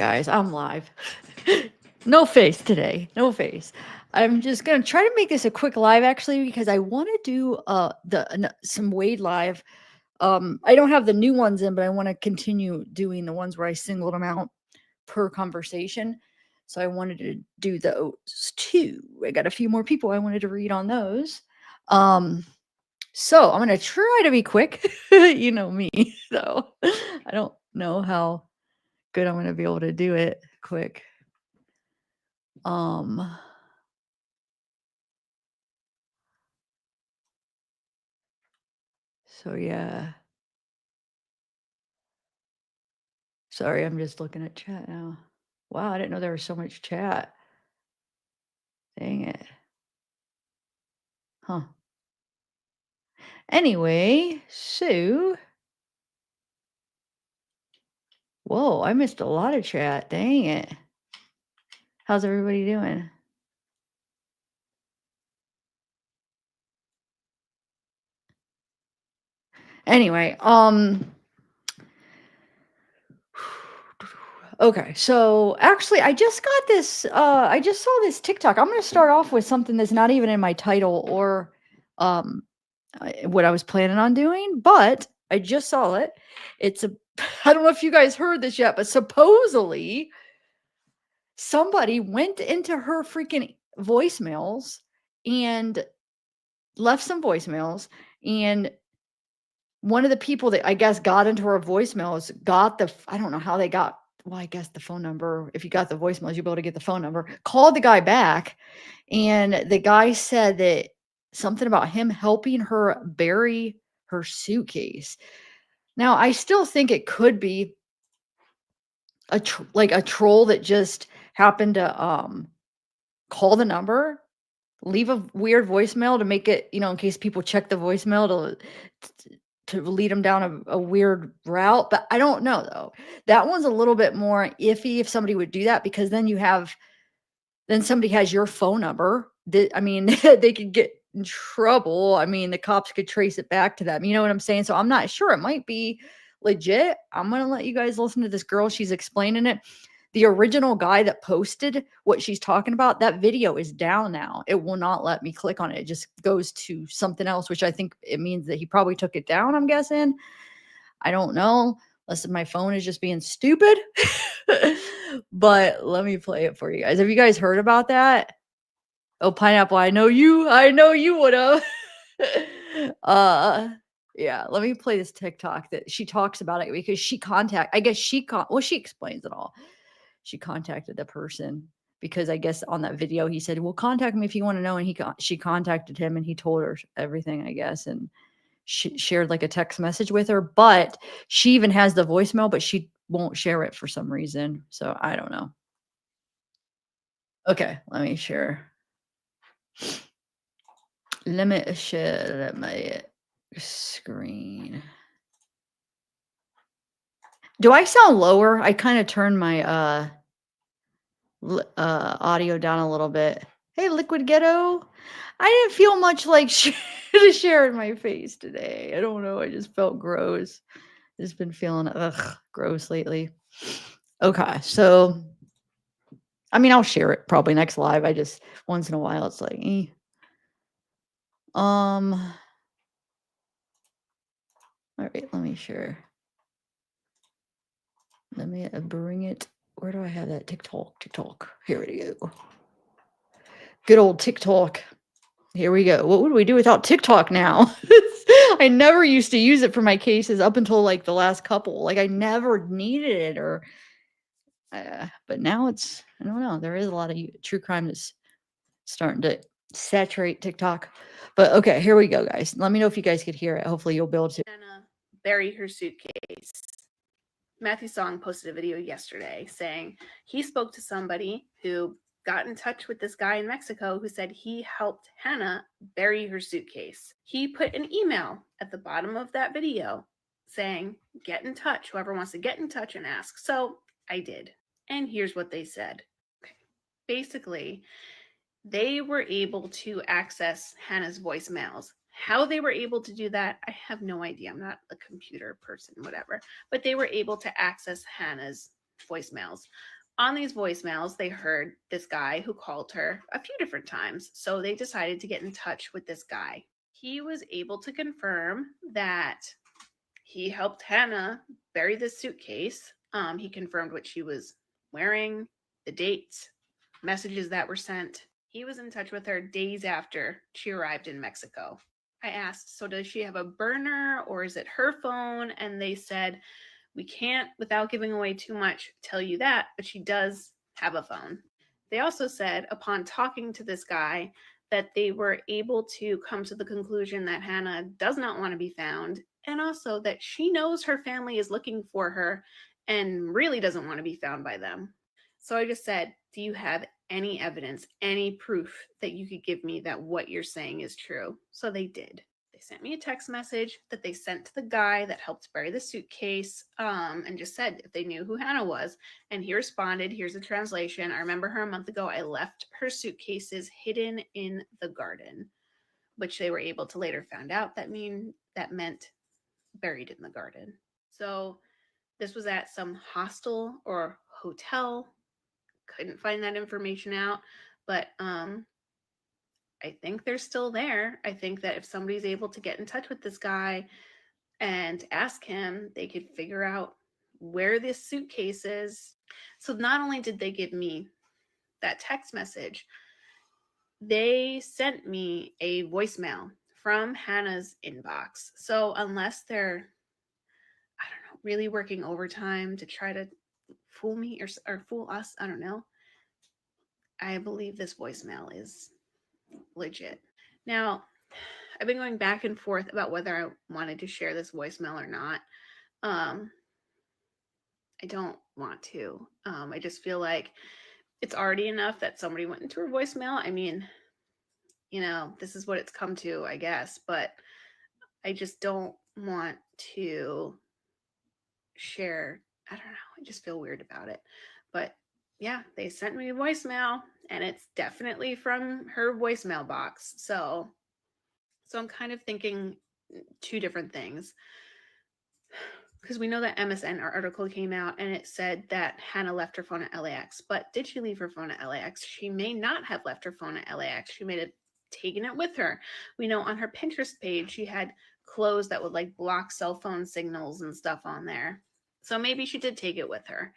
guys, I'm live. No face today. No face. I'm just gonna try to make this a quick live actually because I want to do some Wade live. I don't have the new ones in, but I want to continue doing the ones where I singled them out per conversation. So I wanted to do those too. I got a few more people I wanted to read on those. So I'm gonna try to be quick. You know me, so I don't know how good I'm gonna be able to do it quick. Um so yeah. Sorry, I'm just looking at chat now. Wow, I didn't know there was so much chat. Dang it. Huh. Anyway, so whoa, I missed a lot of chat. Dang it. How's everybody doing? Anyway, okay, so actually I just got this I just saw this TikTok. I'm going to start off with something that's not even in my title or um what I was planning on doing, but I just saw it. It's a I don't know if you guys heard this yet, but supposedly somebody went into her freaking voicemails and left some voicemails, and one of the people that I guess got into her voicemails got I don't know how they got, well, I guess the phone number. If you got the voicemails, you'll be able to get the phone number. Called the guy back, and the guy said that something about him helping her bury her suitcase. Now, I still think it could be like a troll that just happened to call the number, leave a weird voicemail to make it, in case people check the voicemail to lead them down a weird route. But I don't know though. That one's a little bit more iffy if somebody would do that, because then somebody has your phone number. I mean, they could get in trouble. I mean, the cops could trace it back to them. You know what I'm saying? So I'm not sure. It might be legit. I'm going to let you guys listen to this girl. She's explaining it. The original guy that posted what she's talking about, that video is down now. It will not let me click on it. It just goes to something else, which I think it means that he probably took it down, I'm guessing. I don't know, unless my phone is just being stupid. But let me play it for you guys. Have you guys heard about that? Oh, pineapple, I know you would have. Yeah, let me play this TikTok that she talks about it, because she explains it all. She contacted the person because I guess on that video he said, "Well, contact me if you want to know," and she contacted him and he told her everything, I guess, and she shared like a text message with her, but she even has the voicemail, but she won't share it for some reason. So I don't know. Okay, let me share. Let me share my screen. Do I sound lower? I kind of turned my audio down a little bit. Hey, Liquid Ghetto. I didn't feel much like sharing my face today. I don't know. I just felt gross. Just been feeling gross lately. Okay, so I mean, I'll share it probably next live. I just once in a while it's like, all right, let me share. Let me bring it. Where do I have that TikTok? Here we go. Good old TikTok. Here we go. What would we do without TikTok now? I never used to use it for my cases up until like the last couple. Like I never needed it, but now I don't know. There is a lot of true crime that's starting to saturate TikTok. But okay, here we go, guys. Let me know if you guys could hear it. Hopefully you'll be able to. Hannah bury her suitcase. Matthew Song posted a video yesterday saying he spoke to somebody who got in touch with this guy in Mexico who said he helped Hannah bury her suitcase. He put an email at the bottom of that video saying, get in touch, whoever wants to get in touch and ask. So I did. And here's what they said. Okay. Basically, they were able to access Hannah's voicemails. How they were able to do that, I have no idea. I'm not a computer person, whatever. But they were able to access Hannah's voicemails. On these voicemails, they heard this guy who called her a few different times. So they decided to get in touch with this guy. He was able to confirm that he helped Hannah bury this suitcase. He confirmed what she was wearing, the dates, messages that were sent. He was in touch with her days after she arrived in Mexico. I asked, so does she have a burner or is it her phone? And they said, we can't, without giving away too much, tell you that, but she does have a phone. They also said, upon talking to this guy, that they were able to come to the conclusion that Hannah does not want to be found, and also that she knows her family is looking for her and really doesn't want to be found by them. So I just said, do you have any evidence, any proof that you could give me that what you're saying is true? So they did. They sent me a text message that they sent to the guy that helped bury the suitcase, and just said if they knew who Hannah was. And he responded, here's a translation. I remember her a month ago. I left her suitcases hidden in the garden, which they were able to later find out that meant buried in the garden. So this was at some hostel or hotel. Couldn't find that information out, but I think they're still there. I think that if somebody's able to get in touch with this guy and ask him, they could figure out where this suitcase is. So not only did they give me that text message, they sent me a voicemail from Hannah's inbox. So unless they're, I don't know, really working overtime to try to fool me or fool us, I don't know, I believe this voicemail is legit. Now, I've been going back and forth about whether I wanted to share this voicemail or not. I don't want to. I just feel like it's already enough that somebody went into her voicemail. I mean, this is what it's come to, I guess, but I just don't want to share. I don't know. I just feel weird about it. But yeah, they sent me a voicemail and it's definitely from her voicemail box. So I'm kind of thinking two different things. Because we know that MSN article came out and it said that Hannah left her phone at LAX. But did she leave her phone at LAX? She may not have left her phone at LAX. She may have taken it with her. We know on her Pinterest page, she had clothes that would like block cell phone signals and stuff on there. So maybe she did take it with her.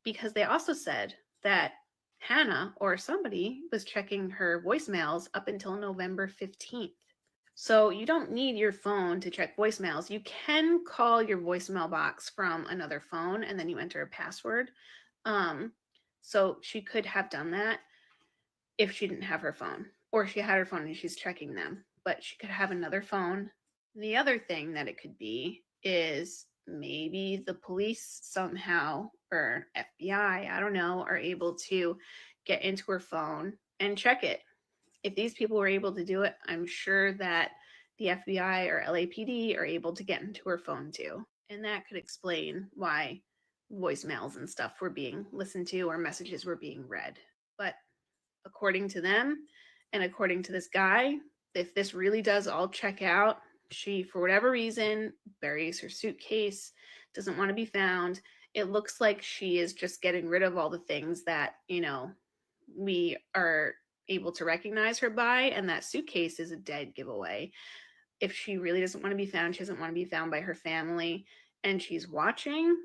Because they also said that Hannah or somebody was checking her voicemails up until November 15th. So you don't need your phone to check voicemails. You can call your voicemail box from another phone and then you enter a password. So she could have done that if she didn't have her phone, or she had her phone and she's checking them, but she could have another phone. The other thing that it could be is maybe the police somehow, or FBI, I don't know, are able to get into her phone and check it. If these people were able to do it, I'm sure that the FBI or LAPD are able to get into her phone too. And that could explain why voicemails and stuff were being listened to or messages were being read. But according to them and according to this guy, if this really does all check out, she, for whatever reason, buries her suitcase, doesn't want to be found. It looks like she is just getting rid of all the things that, we are able to recognize her by, and that suitcase is a dead giveaway. If she really doesn't want to be found, she doesn't want to be found by her family, and she's watching,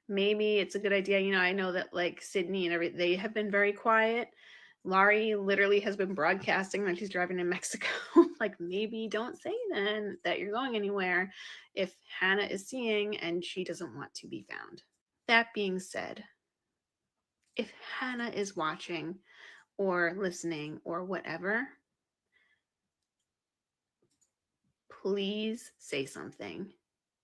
maybe it's a good idea. I know that like Sydney and everything, they have been very quiet. Laurie literally has been broadcasting that she's driving to Mexico. Like, maybe don't say then that you're going anywhere if Hannah is seeing and she doesn't want to be found. That being said, if Hannah is watching or listening or whatever, please say something.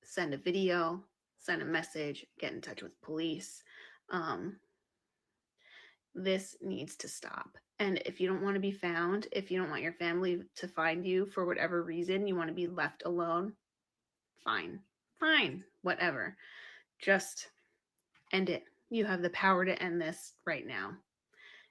Send a video, send a message, get in touch with police. This needs to stop. And if you don't want to be found, if you don't want your family to find you for whatever reason, you want to be left alone, fine, whatever. Just end it. You have the power to end this right now.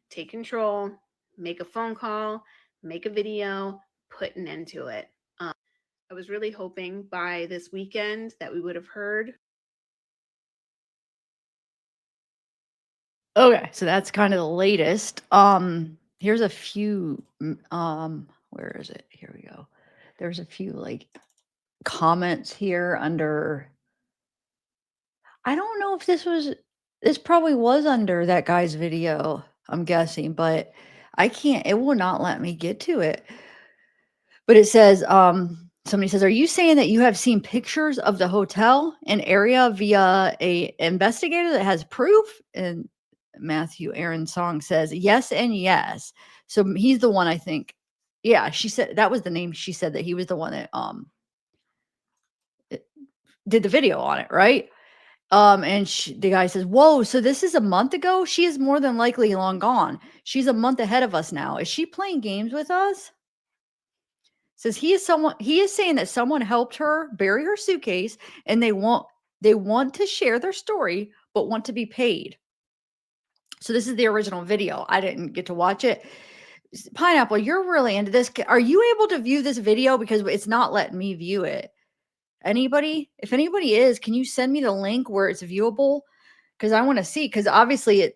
Take control, make a phone call, make a video, put an end to it. I was really hoping by this weekend that we would have heard Okay, so that's kind of the latest. Here's a few. Where is it? Here we go. There's a few like comments here under. I don't know if this probably was under that guy's video, I'm guessing, but I can't, it will not let me get to it. But it says, somebody says, "Are you saying that you have seen pictures of the hotel and area via a investigator that has proof?" And Matthew Aaron Song says, "Yes and yes." So he's the one, I think. Yeah, she said that was the name. She said that he was the one that did the video on it, right? And the guy says, "Whoa, so this is a month ago? She is more than likely long gone. She's a month ahead of us now. Is she playing games with us?" Says he is saying that someone helped her bury her suitcase and they want to share their story but want to be paid. So this is the original video. I didn't get to watch it. Pineapple, you're really into this. Are you able to view this video, because it's not letting me view it? Anybody? If anybody is, can you send me the link where it's viewable? Because I want to see, because obviously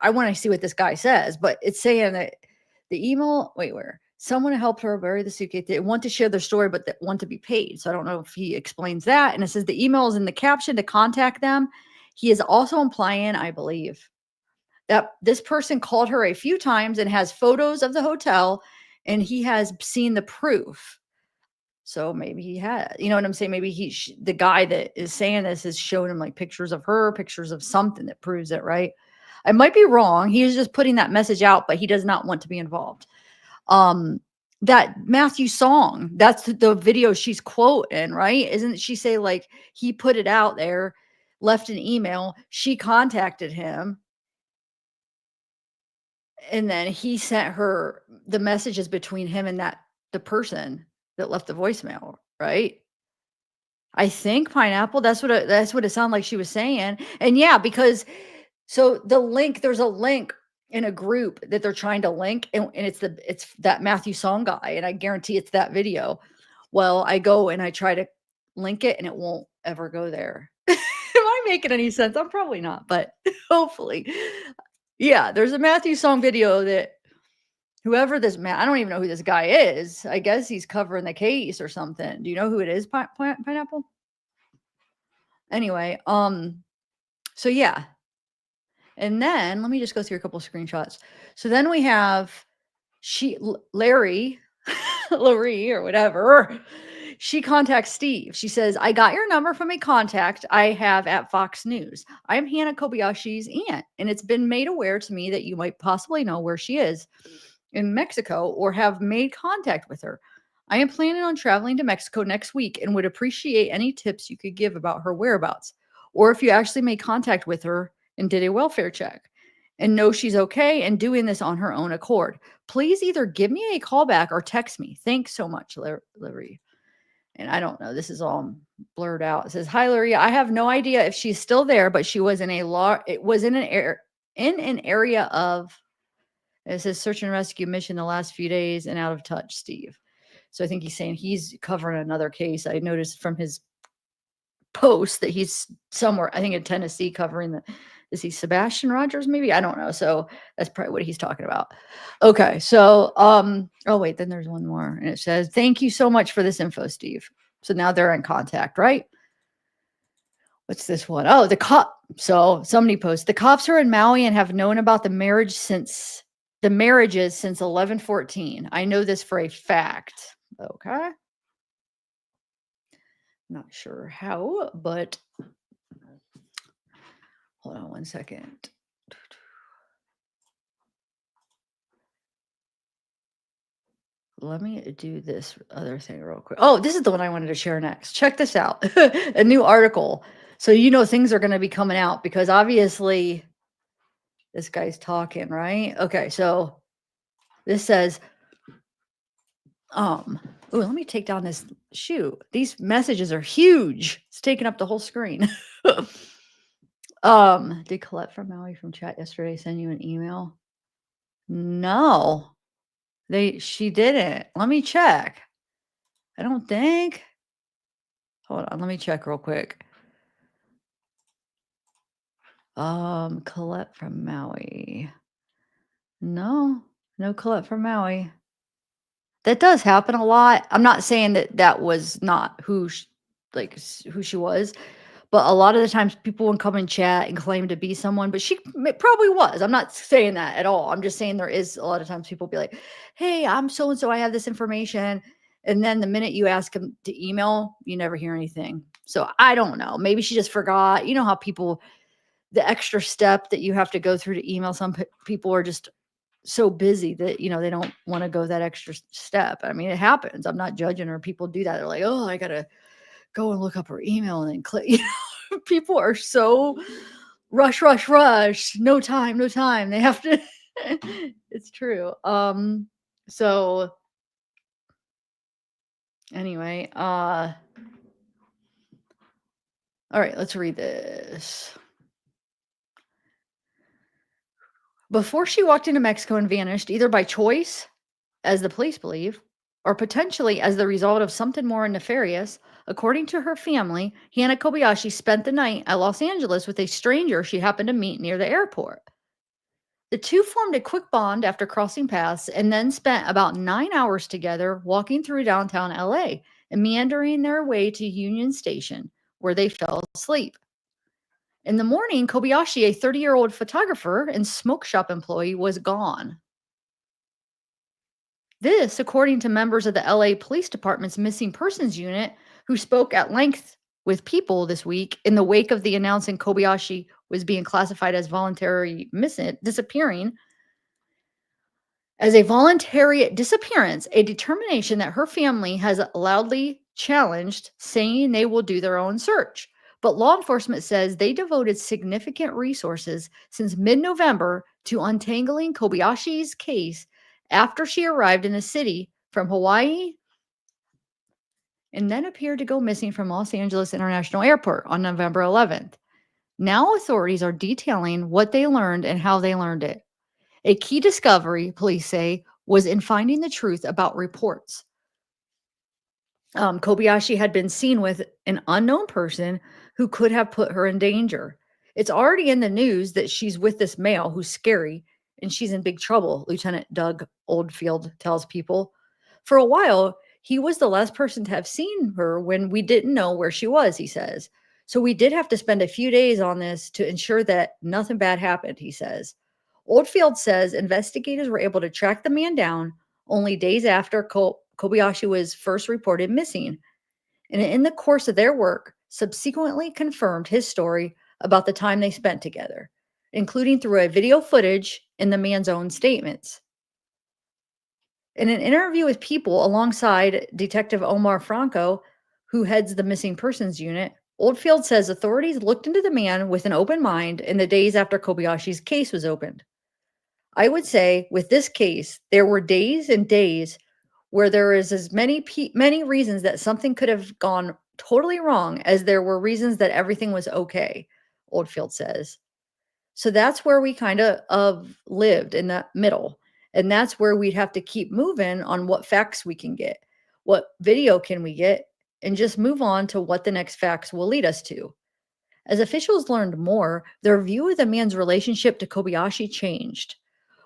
I want to see what this guy says, but it's saying that the email, wait, where? Someone helped her bury the suitcase. They want to share their story, but they want to be paid. So I don't know if he explains that. And it says the email is in the caption to contact them. He is also implying, I believe, that this person called her a few times and has photos of the hotel and he has seen the proof. So maybe he had, you know what I'm saying? Maybe the guy that is saying this is showing him like pictures of her, pictures of something that proves it, right? I might be wrong. He is just putting that message out, but he does not want to be involved. Um, that Matthew song, that's the video she's quoting, right? Isn't she say like he put it out there, left an email, she contacted him, and then he sent her the messages between him and the person that left the voicemail, right? I think Pineapple, that's what it sounded like she was saying. And yeah, because so there's a link in a group that they're trying to link, and it's that Matthew Song guy, and I guarantee it's that video. Well, I go and I try to link it and it won't ever go there. Am I making any sense? I'm probably not, but hopefully. Yeah, there's a Matthew Song video that whoever this man, I don't even know who this guy is. I guess he's covering the case or something. Do you know who it is, Pineapple? Anyway, so yeah. And then let me just go through a couple screenshots. So then we have Larry, Larry or whatever. She contacts Steve. She says, "I got your number from a contact I have at Fox News. I'm Hannah Kobayashi's aunt, and it's been made aware to me that you might possibly know where she is in Mexico or have made contact with her. I am planning on traveling to Mexico next week and would appreciate any tips you could give about her whereabouts, or if you actually made contact with her and did a welfare check and know she's okay and doing this on her own accord. Please either give me a call back or text me. Thanks so much, Larry." And I don't know. This is all blurred out. It says, "Hi, Larry. I have no idea if she's still there, but she was it was in an area of," it says, "search and rescue mission the last few days and out of touch, Steve." So I think he's saying he's covering another case. I noticed from his post that he's somewhere, I think in Tennessee, covering is he Sebastian Rogers? Maybe, I don't know. So that's probably what he's talking about. Okay. So, oh wait, then there's one more and it says, "Thank you so much for this info, Steve." So now they're in contact, right? What's this one? Oh, the cop. So somebody posts, "The cops are in Maui and have known about the marriages since 11/14. I know this for a fact." Okay. Not sure how, but hold on one second. Let me do this other thing real quick. Oh, this is the one I wanted to share next. Check this out. A new article. So things are going to be coming out because obviously this guy's talking, right? Okay, so this says, oh, let me take down this shoot. These messages are huge. It's taking up the whole screen. Did Colette from Maui from chat yesterday send you an email? No. She didn't. Let me check. I don't think. Hold on, let me check real quick. Colette from Maui. No, no Colette from Maui. That does happen a lot. I'm not saying that that was not who she was, but a lot of the times people would come and chat and claim to be someone, but probably was. I'm not saying that at all. I'm just saying there is a lot of times people be like, "Hey, I'm so and so. I have this information," and then the minute you ask them to email, you never hear anything. So I don't know. Maybe she just forgot. You know how people the extra step that you have to go through to email some people are just so busy that they don't want to go that extra step. I mean, it happens. I'm not judging her. People do that. They're like, oh, I gotta go and look up her email and then click. People are so rush, rush, rush. No time, no time. They have to. It's true. So anyway, all right, let's read this. Before she walked into Mexico and vanished, either by choice, as the police believe, or potentially as the result of something more nefarious, according to her family, Hannah Kobayashi spent the night at Los Angeles with a stranger she happened to meet near the airport. The two formed a quick bond after crossing paths and then spent about 9 hours together walking through downtown LA and meandering their way to Union Station, where they fell asleep. In the morning, Kobayashi, a 30-year-old photographer and smoke shop employee, was gone. This, according to members of the LA Police Department's Missing Persons Unit, who spoke at length with People this week in the wake of the announcing Kobayashi was being classified as disappearing. As a voluntary disappearance, a determination that her family has loudly challenged, saying they will do their own search. But law enforcement says they devoted significant resources since mid-November to untangling Kobayashi's case after she arrived in the city from Hawaii and then appeared to go missing from Los Angeles International Airport on November 11th. Now authorities are detailing what they learned and how they learned it. A key discovery, police say, was in finding the truth about reports. Kobayashi had been seen with an unknown person who could have put her in danger. It's already in the news that she's with this male who's scary and she's in big trouble, Lieutenant Doug Oldfield tells People. For a while, he was the last person to have seen her when we didn't know where she was, he says. So we did have to spend a few days on this to ensure that nothing bad happened, he says. Oldfield says investigators were able to track the man down only days after Kobayashi was first reported missing, and in the course of their work, subsequently confirmed his story about the time they spent together, including through a video footage and the man's own statements. In an interview with People alongside Detective Omar Franco, who heads the Missing Persons Unit, Oldfield says authorities looked into the man with an open mind in the days after Kobayashi's case was opened. I would say with this case, there were days and days where there is as many reasons that something could have gone totally wrong as there were reasons that everything was okay, Oldfield says. So that's where we kind of lived in the middle. And that's where we'd have to keep moving on what facts we can get, what video can we get, and just move on to what the next facts will lead us to. As officials learned more, their view of the man's relationship to Kobayashi changed.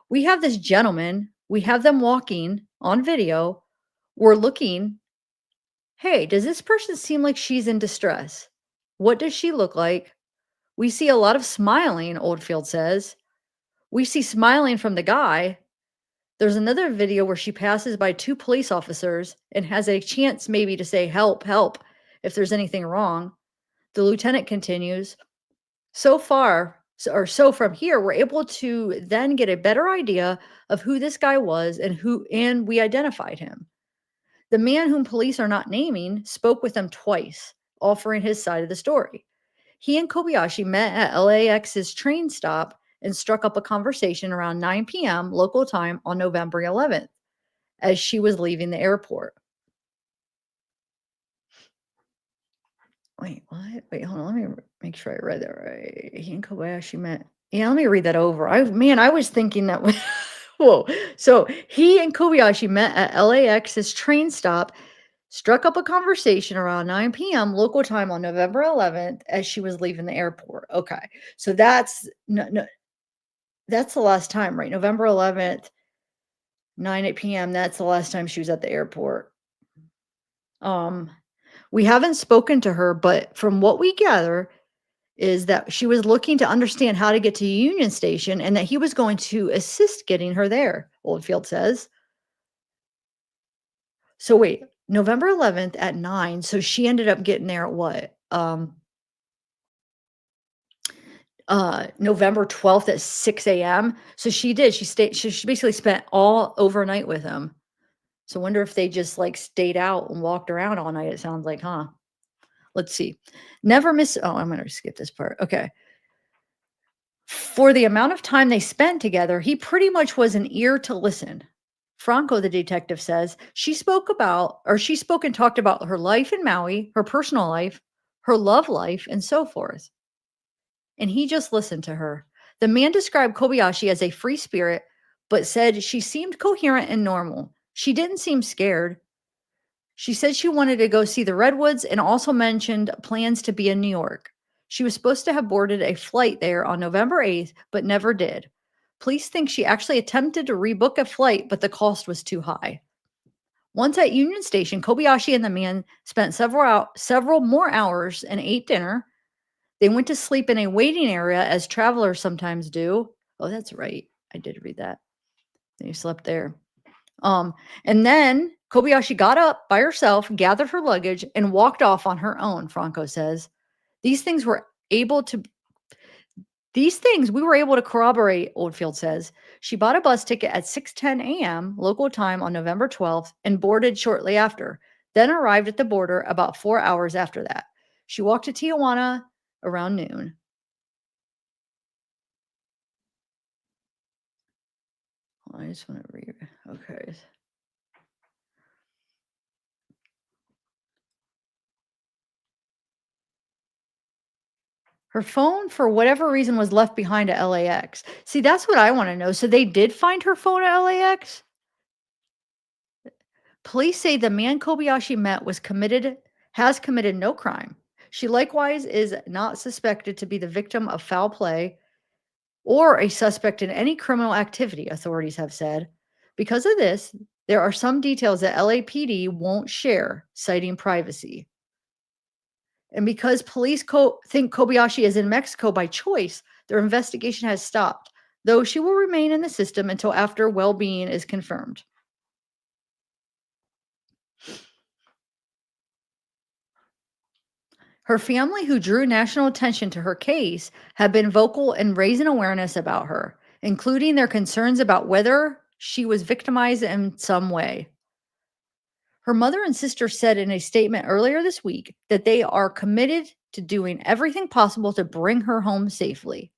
We have this gentleman, we have them walking on video. We're looking, hey, does this person seem like she's in distress? What does she look like? We see a lot of smiling, Oldfield says. We see smiling from the guy. There's another video where she passes by two police officers and has a chance maybe to say, help, help, if there's anything wrong. The lieutenant continues, so from here, we're able to then get a better idea of who this guy was and we identified him. The man whom police are not naming spoke with them twice, offering his side of the story. He and Kobayashi met at LAX's train stop and struck up a conversation around 9 p.m. local time on November 11th as she was leaving the airport. Wait, what? Wait, hold on. Let me make sure I read that right. He and Kobayashi met. Yeah, let me read that over. I was thinking that was whoa. So he and Kobayashi met at LAX's train stop struck up a conversation around 9 p.m. local time on November 11th as she was leaving the airport. Okay. So that's no, no, that's the last time, right? November 11th, 9 p.m. That's the last time she was at the airport. Um, we haven't spoken to her, but from what we gather is that she was looking to understand how to get to Union Station and that he was going to assist getting her there, Oldfield says. So wait, November 11th at 9, so she ended up getting there at what? November 12th at 6 AM. So she did, she basically spent all overnight with him. So wonder if they just, like, stayed out and walked around all night, it sounds like, huh? Let's see. Never miss I'm gonna skip this part, okay. For the amount of time they spent together, he pretty much was an ear to listen. Franco, the detective says, she spoke and talked about her life in Maui, her personal life, her love life, and so forth. And he just listened to her. The man described Kobayashi as a free spirit, but said she seemed coherent and normal. She didn't seem scared. She said she wanted to go see the redwoods and also mentioned plans to be in New York. She was supposed to have boarded a flight there on November 8th, but never did. Police think she actually attempted to rebook a flight, but the cost was too high. Once at Union Station, Kobayashi and the man spent several more hours and ate dinner. They went to sleep in a waiting area as travelers sometimes do. Oh, that's right. I did read that. They slept there. Um, and then Kobayashi got up by herself, gathered her luggage, and walked off on her own, Franco says. These things were able to these things we were able to corroborate, Oldfield says. She bought a bus ticket at 6:10 a.m. local time on November 12th and boarded shortly after, then arrived at the border about 4 hours after that. She walked to Tijuana around noon. I just want to read. Okay. Her phone, for whatever reason, was left behind at LAX. See, that's what I want to know. So they did find her phone at LAX? Police say the man Kobayashi met has committed no crime. She likewise is not suspected to be the victim of foul play or a suspect in any criminal activity, authorities have said. Because of this, there are some details that LAPD won't share, citing privacy. And because police think Kobayashi is in Mexico by choice, their investigation has stopped, though she will remain in the system until after well-being is confirmed. Her family, who drew national attention to her case, have been vocal in raising awareness about her, including their concerns about whether she was victimized in some way. Her mother and sister said in a statement earlier this week that they are committed to doing everything possible to bring her home safely.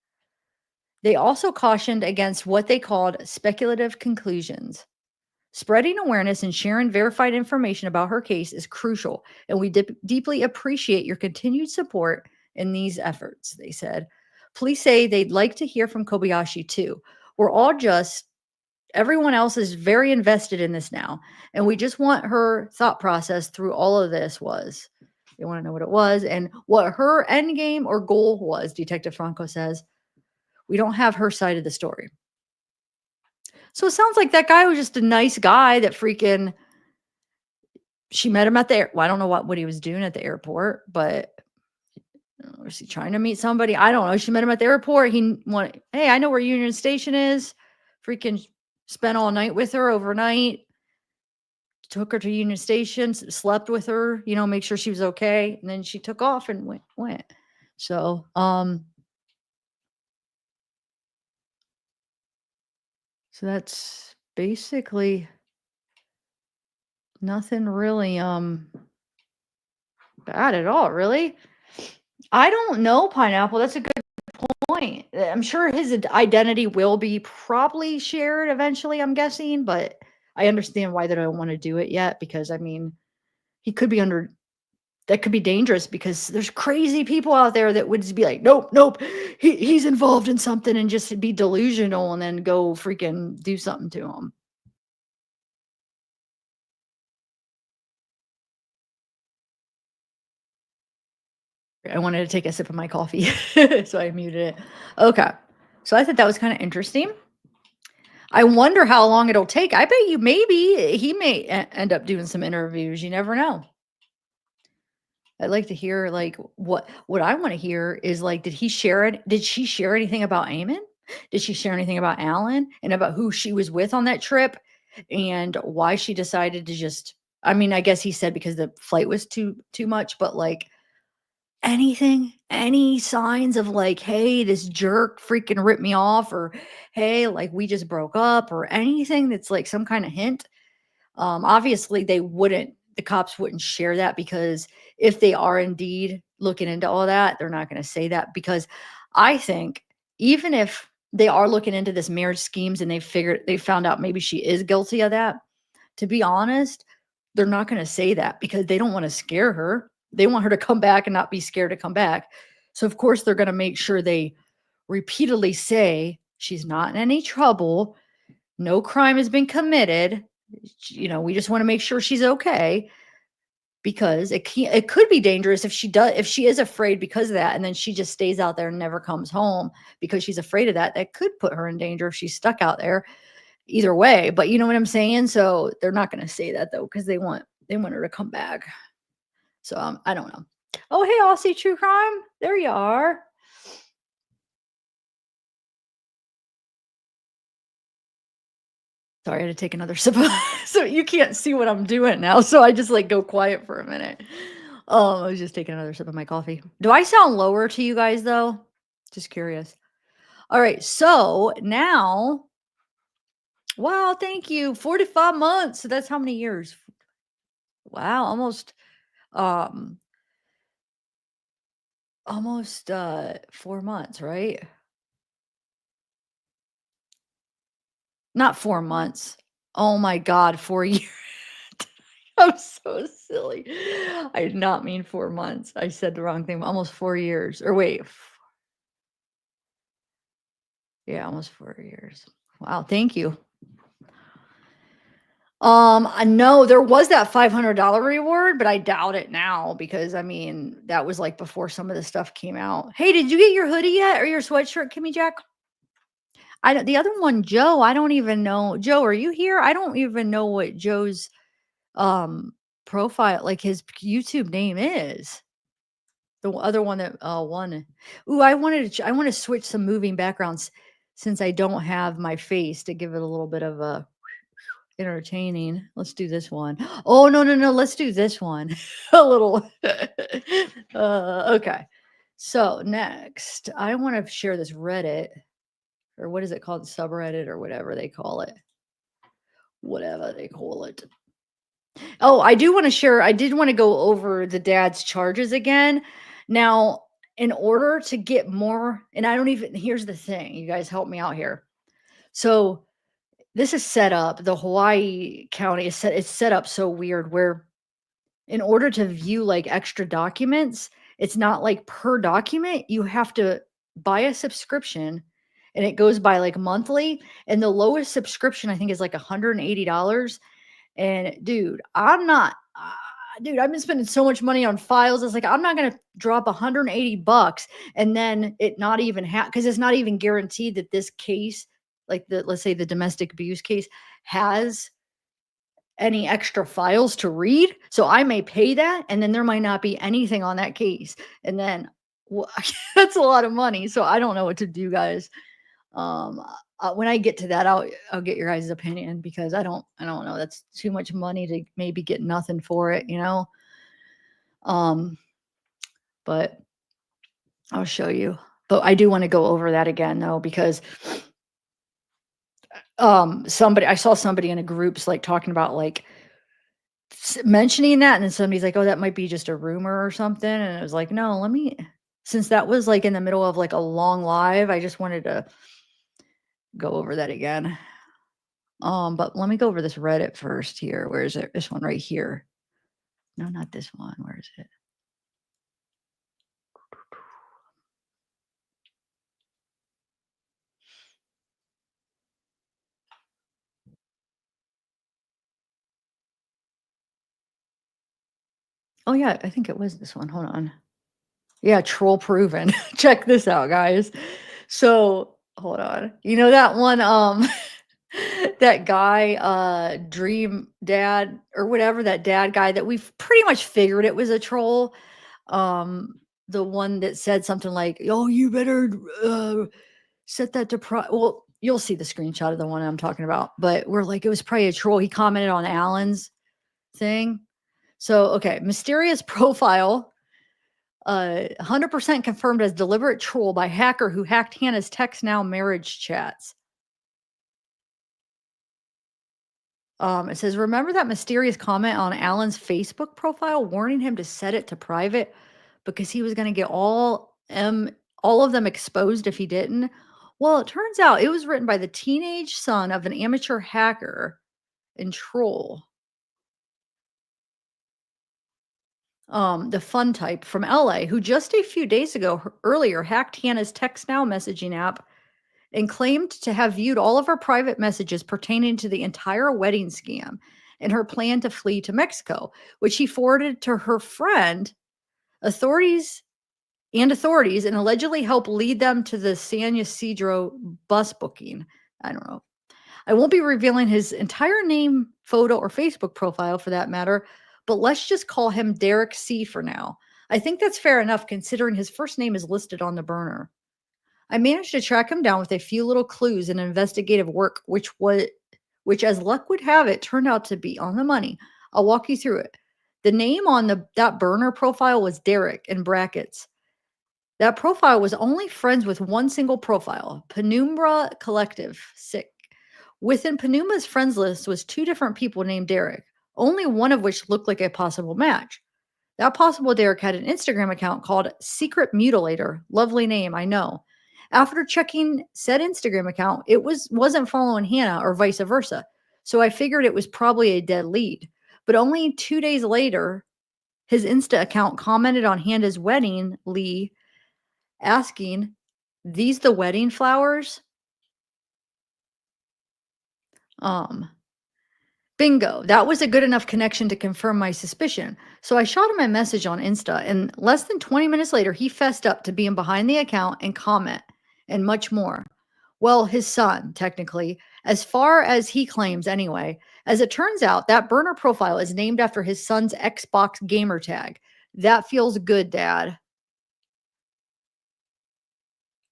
They also cautioned against what they called speculative conclusions. Spreading awareness and sharing verified information about her case is crucial, and we deeply appreciate your continued support in these efforts, they said. Police say they'd like to hear from Kobayashi too. Everyone else is very invested in this now, and we just want her thought process through all of this was. They want to know what it was and what her end game or goal was, Detective Franco says. We don't have her side of the story. So it sounds like that guy was just a nice guy that freaking she met him at the well, I don't know what he was doing at the airport, but was he trying to meet somebody? I don't know. She met him at the airport. Hey, I know where Union Station is. Freaking spent all night with her overnight. Took her to Union Station, slept with her, make sure she was okay, and then she took off and went. So, so that's basically nothing really bad at all, really. I don't know, Pineapple. That's a good point. I'm sure his identity will be probably shared eventually, I'm guessing, but I understand why they don't want to do it yet because, I mean, he could be that could be dangerous because there's crazy people out there that would just be like, nope, he's involved in something and just be delusional and then go freaking do something to him. I wanted to take a sip of my coffee, so I muted it. Okay. So I thought that was kinda interesting. I wonder how long it'll take. I bet you maybe he may end up doing some interviews, you never know. I'd like to hear, like, what I wanna hear is, like, did she share anything about Eamon? Did she share anything about Alan and about who she was with on that trip and why she decided to just I mean, I guess he said because the flight was too much, but, like, anything? Any signs of, like, "Hey, this jerk freaking ripped me off," or, "Hey, like, we just broke up," or anything that's, like, some kinda hint? Obviously, the cops wouldn't share that because if they are indeed looking into all that, they're not gonna say that because I think even if they are looking into this marriage schemes and they found out maybe she is guilty of that, to be honest, they're not gonna say that because they don't wanna scare her. They want her to come back and not be scared to come back. So, of course, they're gonna make sure they repeatedly say she's not in any trouble, no crime has been committed. We just want to make sure she's okay because it could be dangerous if she is afraid because of that and then she just stays out there and never comes home because she's afraid of that. That could put her in danger if she's stuck out there. Either way, but you know what I'm saying? So they're not going to say that though because they want her to come back. So I don't know. Oh, hey, Aussie True Crime. There you are. Sorry, I had to take another sip of so you can't see what I'm doing now, so I just, like, go quiet for a minute. I was just taking another sip of my coffee. Do I sound lower to you guys, though? Just curious. Alright, so now wow, thank you, 45 months, so that's how many years? Wow, um, almost 4 months, right? Not 4 months. Oh my god, 4 years. I'm so silly. I did not mean 4 months. I said the wrong thing. Almost 4 years. Or wait, yeah, almost 4 years. Wow, thank you. I know there was that $500 reward, but I doubt it now because I mean, that was like before some of the stuff came out. Hey, did you get your hoodie yet or your sweatshirt, Kimmy Jack? I don't, the other one, Joe, I don't even know. Joe, are you here? I don't even know what Joe's profile, like his YouTube name is. The other one that, won. Ooh, I wanna switch some moving backgrounds since I don't have my face to give it a little bit of a entertaining. Let's do this one. Oh, no, no, no, let's do this one. A little okay. So, next, I wanna share this Reddit, or what is it called? Subreddit or whatever they call it. Whatever they call it. Oh, I did wanna go over the dad's charges again. Now, in order to get more and I don't even here's the thing, you guys help me out here. So, this is set up, the Hawaii County is it's set up so weird where in order to view, like, extra documents, it's not, like, per document, you have to buy a subscription, and it goes by, like, monthly, and the lowest subscription, I think, is, like, $180. And dude, I've been spending so much money on files. It's like, I'm not gonna drop 180 bucks and then it not even because it's not even guaranteed that this case, like let's say the domestic abuse case, has any extra files to read. So I may pay that and then there might not be anything on that case. And then that's a lot of money. So I don't know what to do, guys. When I get to that, I'll get your guys' opinion because I don't know. That's too much money to maybe get nothing for it, you know. Um, but I'll show you. But I do want to go over that again though because somebody I saw somebody in a group's like talking about like mentioning that, and then somebody's like, "Oh, that might be just a rumor or something," and it was like, "No, let me." Since that was like in the middle of like a long live, I just wanted to go over that again. But let me go over this Reddit first here. Where is it? This one right here. No, not this one. Where is it? Oh yeah, I think it was this one. Hold on. Yeah, troll proven. Check this out, guys. So, hold on. You know that one, that guy, Dream Dad or whatever, that dad guy that we've pretty much figured it was a troll? The one that said something like, "Oh, you better, set that to well, you'll see the screenshot of the one I'm talking about, but we're like, it was probably a troll. He commented on Alan's thing. So, okay, mysterious profile, 100% confirmed as deliberate troll by hacker who hacked Hannah's text now marriage chats. It says, remember that mysterious comment on Alan's Facebook profile warning him to set it to private because he was going to get all of them exposed if he didn't? Well, it turns out it was written by the teenage son of an amateur hacker and troll, the fun type from LA, who just a few days ago earlier hacked Hannah's text now messaging app and claimed to have viewed all of her private messages pertaining to the entire wedding scam and her plan to flee to Mexico, which he forwarded to her friend, authorities authorities, and allegedly helped lead them to the San Ysidro bus booking. I don't know. I won't be revealing his entire name, photo, or Facebook profile for that matter, but let's just call him Derek C for now. I think that's fair enough considering his first name is listed on the burner. I managed to track him down with a few little clues and investigative work, which as luck would have it, turned out to be on the money. I'll walk you through it. The name on that burner profile was Derek in brackets. That profile was only friends with one single profile, Penumbra Collective, sick. Within Penumbra's friends list was two different people named Derek, only one of which looked like a possible match. That possible Derek had an Instagram account called Secret Mutilator. Lovely name, I know. After checking said Instagram account, it wasn't following Hannah or vice versa. So I figured it was probably a dead lead. But only 2 days later, his Insta account commented on Hannah's wedding, Lee, asking, "These the wedding flowers?" Um, Bingo. That was a good enough connection to confirm my suspicion. So I shot him a message on Insta, and less than 20 minutes later, he fessed up to being behind the account and comment and much more. Well, his son, technically, as far as he claims anyway. As it turns out, that burner profile is named after his son's Xbox gamer tag. That feels good, Dad.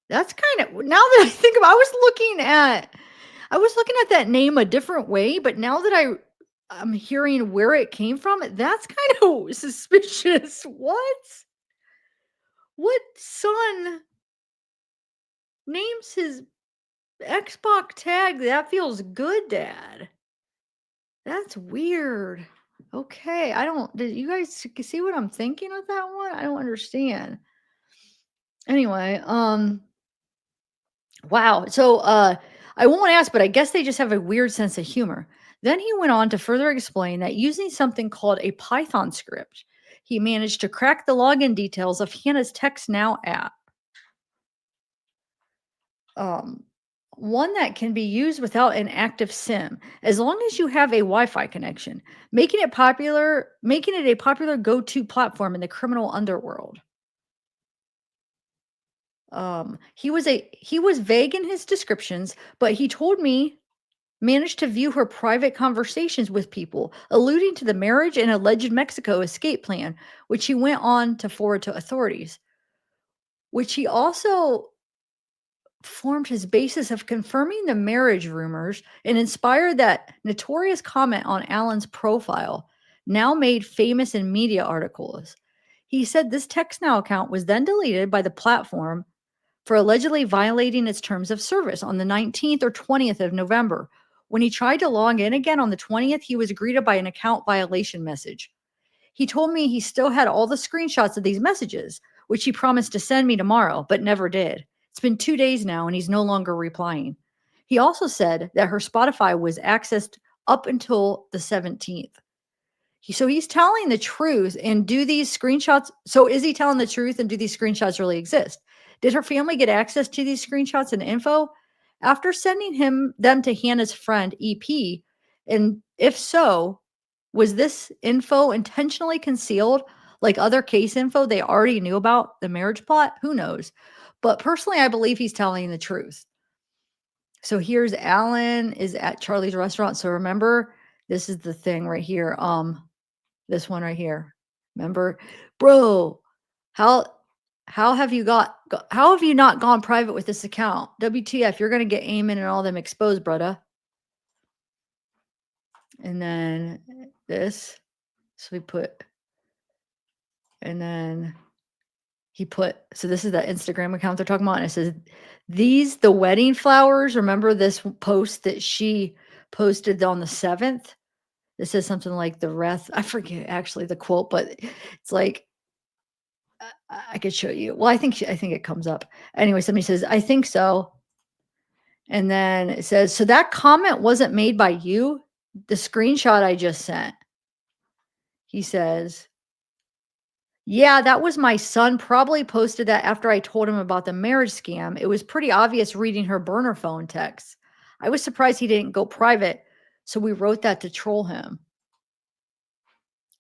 That's kind of now that I think about, I was looking at that name a different way, but now that I'm hearing where it came from, that's kind of suspicious. What? What son names his Xbox tag? That feels good, Dad. That's weird. Okay, I don't. Did you guys see what I'm thinking with that one? I don't understand. Anyway, wow. So, I won't ask, but I guess they just have a weird sense of humor. Then he went on to further explain that using something called a Python script, he managed to crack the login details of Hannah's Text Now app. Um, One that can be used without an active SIM, as long as you have a Wi-Fi connection, making it a popular go-to platform in the criminal underworld. He was vague in his descriptions, but he told me managed to view her private conversations with people, alluding to the marriage and alleged Mexico escape plan, which he went on to forward to authorities, which he also formed his basis of confirming the marriage rumors and inspired that notorious comment on Alan's profile, now made famous in media articles. He said this text now account was then deleted by the platform for allegedly violating its terms of service on the 19th or 20th of November. When he tried to log in again on the 20th, he was greeted by an account violation message. He told me he still had all the screenshots of these messages, which he promised to send me tomorrow, but never did. It's been 2 days now, and he's no longer replying. He also said that her Spotify was accessed up until the 17th. So he's telling the truth, and do these screenshots so is he telling the truth, and do these screenshots really exist? Did her family get access to these screenshots and info after sending them to Hannah's friend EP? And if so, was this info intentionally concealed like other case info they already knew about the marriage plot. Who knows? But personally, I believe he's telling the truth. So here's Alan is at Charlie's restaurant. So remember, this is the thing right here. This one right here. Remember, bro, how how have you how have you not gone private with this account? WTF, you're gonna get Eamon and all them exposed, brother. And then this. So we put, and then he put, so this is the Instagram account they're talking about. And it says, these, the wedding flowers. Remember this post that she posted on the 7th? It says something like the wreath. I forget actually the quote, but it's like, I could show you. Well, I think it comes up. Anyway, somebody says, I think so. And then it says, so that comment wasn't made by you? The screenshot I just sent. He says, yeah, that was my son. Probably posted that after I told him about the marriage scam. It was pretty obvious reading her burner phone texts. I was surprised he didn't go private. So we wrote that to troll him.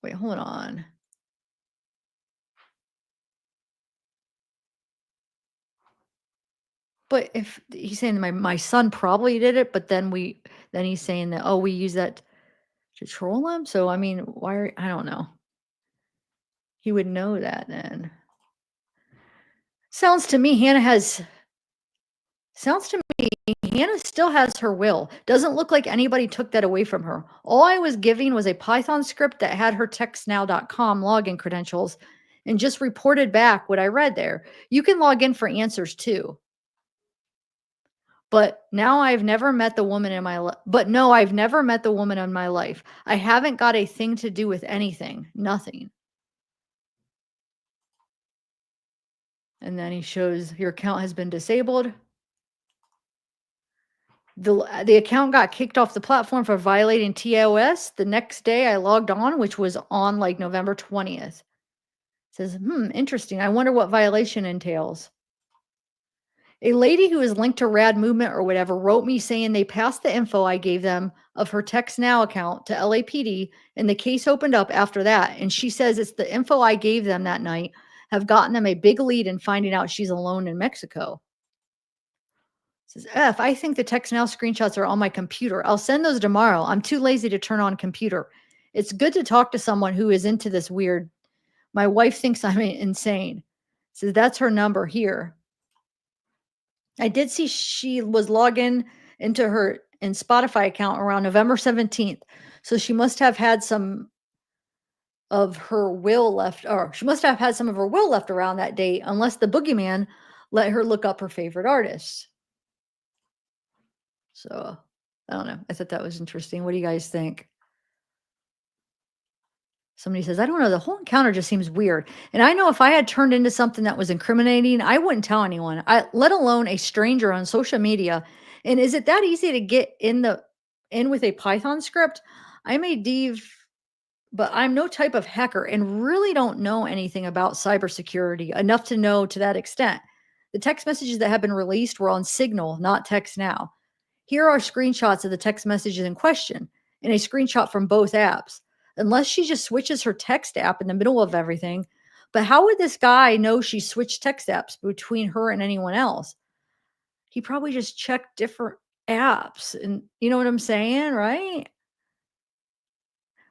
Wait, hold on. But if he's saying my son probably did it, but then he's saying that, oh, we use that to troll him. So I mean, I don't know. He would know that then. Sounds to me Hannah still has her will. Doesn't look like anybody took that away from her. All I was giving was a Python script that had her textnow.com login credentials and just reported back what I read there. You can log in for answers too. But now I've never met the woman in my life. But no, I've never met the woman in my life. I haven't got a thing to do with anything. Nothing. And then he shows your account has been disabled. The account got kicked off the platform for violating TOS. The next day I logged on, which was on like November 20th. It says, interesting. I wonder what violation entails. A lady who is linked to Rad Movement or whatever wrote me saying they passed the info I gave them of her Text Now account to LAPD, and the case opened up after that. And she says it's the info I gave them that night have gotten them a big lead in finding out she's alone in Mexico. It says, F, I think the Text Now screenshots are on my computer. I'll send those tomorrow. I'm too lazy to turn on computer. It's good to talk to someone who is into this weird. My wife thinks I'm insane. So that's her number here. I did see she was logging into her Spotify account around November 17th. So she must have had some of her will left, or she must have had some of her will left around that date, unless the boogeyman let her look up her favorite artists. So I don't know. I thought that was interesting. What do you guys think? Somebody says, I don't know. The whole encounter just seems weird. And I know if I had turned into something that was incriminating, I wouldn't tell anyone, let alone a stranger on social media. And is it that easy to get in with a Python script? I'm a div, but I'm no type of hacker and really don't know anything about cybersecurity enough to know to that extent. The text messages that have been released were on Signal, not Text Now. Here are screenshots of the text messages in question and a screenshot from both apps. Unless she just switches her text app in the middle of everything. But how would this guy know she switched text apps between her and anyone else? He probably just checked different apps, and you know what I'm saying, right?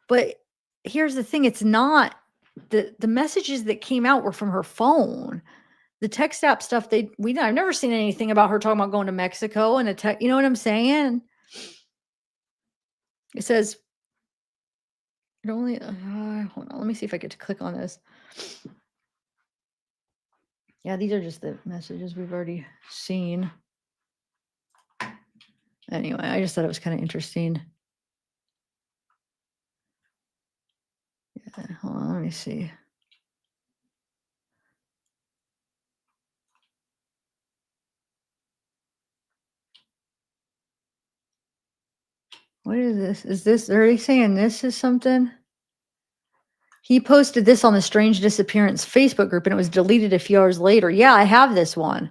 But here's the thing, it's not the messages that came out were from her phone. The text app stuff, I've never seen anything about her talking about going to Mexico and you know what I'm saying? It says it only hold on, let me see if I get to click on this. Yeah, these are just the messages we've already seen. Anyway, I just thought it was kind of interesting. Yeah, hold on, let me see. What is this? Are they saying this is something? He posted this on the Strange Disappearance Facebook group and it was deleted a few hours later. Yeah, I have this one.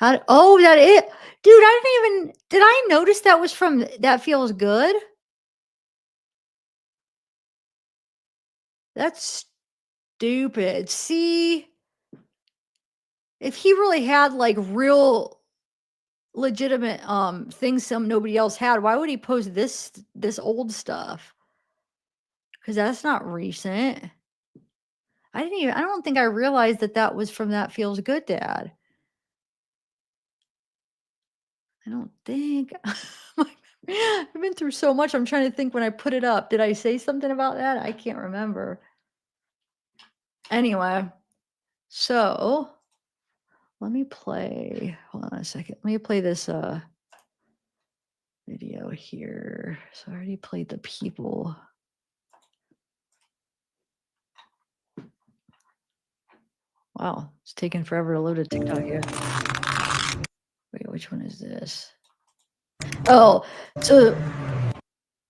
That it? Dude, did I notice that was from That Feels Good? That's stupid. See, if he really had like real legitimate things nobody else had, why would he post this old stuff? Because that's not recent. I don't think I realized that was from That Feels Good Dad. I don't think. I've been through so much. I'm trying to think when I put it up. Did I say something about that? I can't remember. Anyway, so let me play. Hold on a second. Let me play this video here. So I already played the people. Wow, it's taking forever to load a TikTok here. Wait, which one is this? Oh, so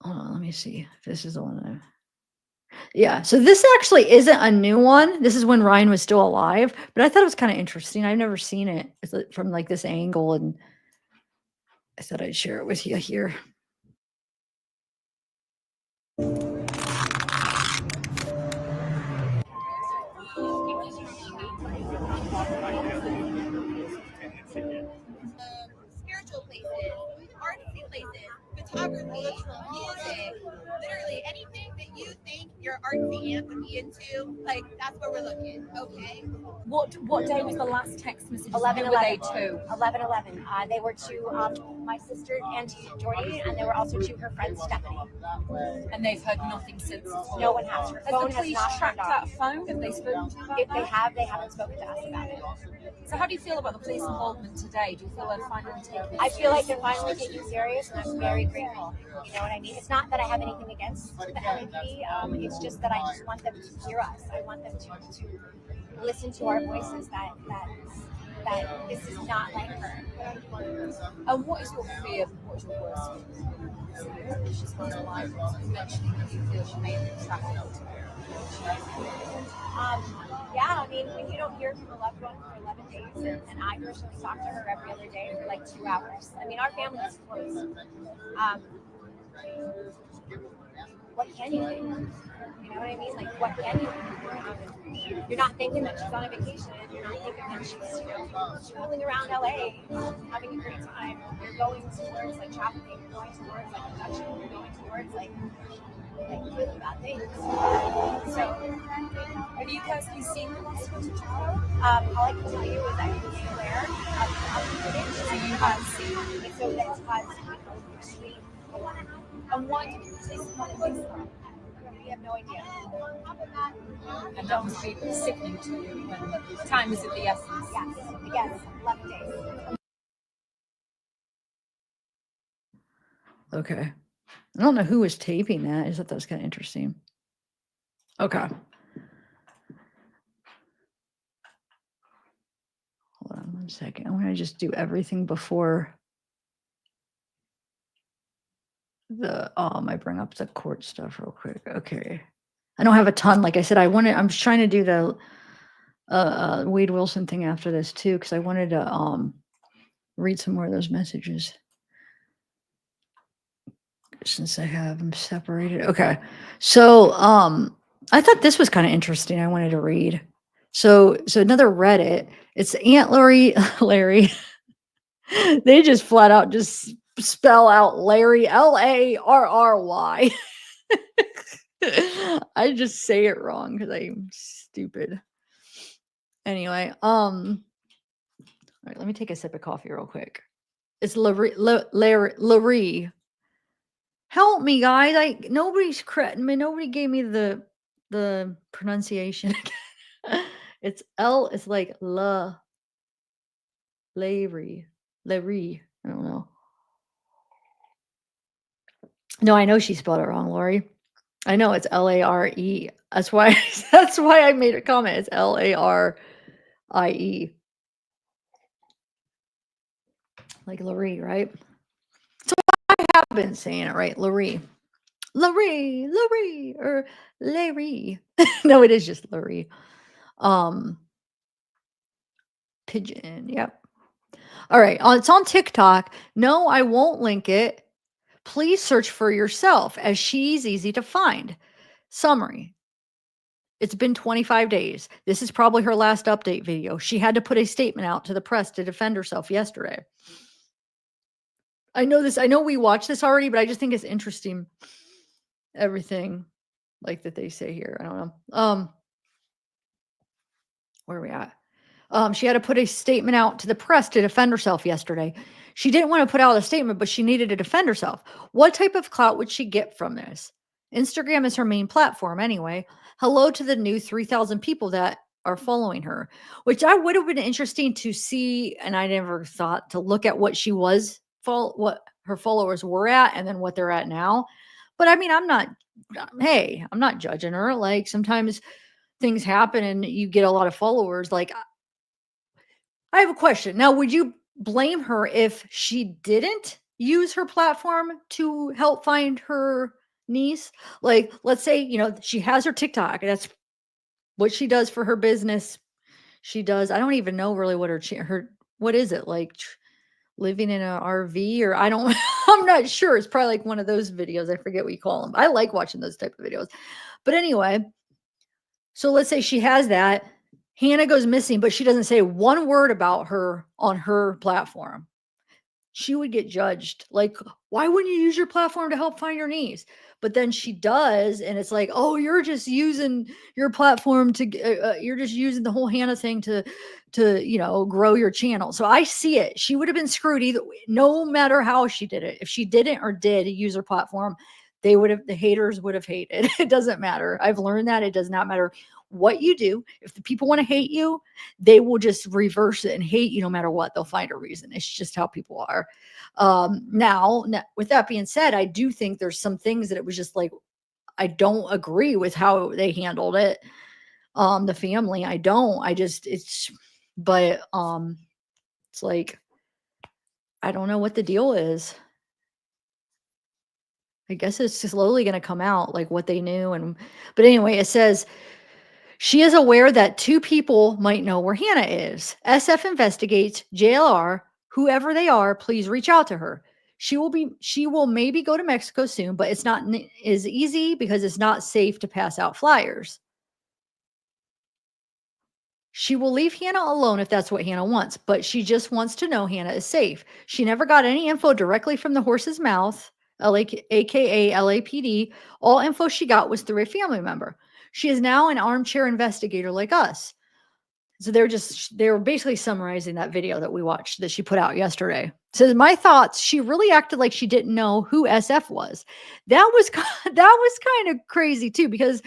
hold on, let me see if this is the one yeah, so this actually isn't a new one. This is when Ryan was still alive, but I thought it was kind of interesting. I've never seen it from like this angle, and I thought I'd share it with you here. Spiritual places, artsy places, photography, music, literally anything that you think your artsy aunt would be into, like that's where we're looking. Okay. What day was the last text message? 11/11. 11/11. They were to my sister Auntie Jordy, and they were also to her friend Stephanie. And they've heard nothing since. No one has. Her phone has not tracked turned that off. phone? Have they spoken to you about If that? they have, they haven't spoken to us about it. So how do you feel about the police involvement today? Do you feel they're finally taking it? I feel like they're finally taking it serious, and I'm very grateful. You know what I mean? It's not that I have anything against the LAPD. It's just that I just want them to hear us. I want them to listen to our voices. That this is not like her. And what is your fear? What is your worst fear? She's gone alive. Mentioning that you feel she may have been trafficked. Yeah, I mean, when you don't hear from a loved one for 11 days, and I personally talk to her every other day for like 2 hours. I mean, our family is close. What can you do? You know what I mean? Like, what can you do? You're not thinking that she's on a vacation. You're not thinking that she's strolling around LA, having a great time. You're going towards like trafficking. You're going towards like abduction. You're going towards like really bad things. So, have you personally seen the last footage? All I can tell you is that you was aware of the footage. So you haven't seen it. So that's caused extreme. And why did you say something? We have no idea. And that must be sickening to you when time is of the essence. Yes, again, 11 days. Okay. I don't know who was taping that. I just thought that was kind of interesting. Okay. Hold on 1 second. I'm going to just do everything before I bring up the court stuff real quick. Okay. I don't have a ton. Like I said, I'm trying to do the Wade Wilson thing after this too, because I wanted to read some more of those messages. Since I have them separated. Okay. So I thought this was kind of interesting. I wanted to read. So another Reddit. It's Aunt Larry. They just flat out just spell out Larry, Larry. I just say it wrong because I'm stupid. Anyway, all right, let me take a sip of coffee real quick. It's Larry. Help me, guys! Nobody's nobody gave me the pronunciation. It's L. It's like Larry. I don't know. No, I know she spelled it wrong, Lori. I know it's Lare. That's why I made a comment. It's Larie. Like Lori, right? So I have been saying it right, Lori, or Larry. No, it is just Lori. Pigeon. Yep. All right. It's on TikTok. No, I won't link it. Please search for yourself, as she's easy to find. Summary. It's been 25 days. This is probably her last update video. She had to put a statement out to the press to defend herself yesterday. I know we watched this already, but I just think it's interesting. Everything like that they say here. I don't know. Where are we at? She had to put a statement out to the press to defend herself yesterday. She didn't want to put out a statement, but she needed to defend herself. What type of clout would she get from this? Instagram is her main platform anyway. Hello to the new 3,000 people that are following her, which I would have been interesting to see. And I never thought to look at what she was, what her followers were at, and then what they're at now. But I mean, I'm not judging her. Like sometimes things happen and you get a lot of followers. Like I have a question. Now, would you blame her if she didn't use her platform to help find her niece? Like, let's say, she has her TikTok. That's what she does for her business. She does, I don't even know really what what is it? Like living in an RV or I don't, I'm not sure. It's probably like one of those videos. I forget what you call them. I like watching those type of videos. But anyway, so let's say she has that. Hannah goes missing, but she doesn't say one word about her on her platform. She would get judged. Like, why wouldn't you use your platform to help find your niece? But then she does, and it's like, oh, you're just using your platform to, you're just using the whole Hannah thing to, grow your channel. So I see it. She would have been screwed either way, no matter how she did it. If she didn't or did use her platform, the haters would have hated. It doesn't matter. I've learned that it does not matter what you do. If the people want to hate you, they will just reverse it and hate you no matter what. They'll find a reason. It's just how people are. Now, with that being said, I do think there's some things that it was just like, I don't agree with how they handled it. The family, I don't. But it's like, I don't know what the deal is. I guess it's slowly going to come out like what they knew. But anyway, it says, she is aware that two people might know where Hannah is. SF investigates JLR. Whoever they are, please reach out to her. She will maybe go to Mexico soon, but it's not as easy because it's not safe to pass out flyers. She will leave Hannah alone if that's what Hannah wants, but she just wants to know Hannah is safe. She never got any info directly from the horse's mouth, aka LAPD. All info she got was through a family member. She is now an armchair investigator like us. So they were basically summarizing that video that we watched that she put out yesterday. So my thoughts, she really acted like she didn't know who SF was. That was kind of crazy too, because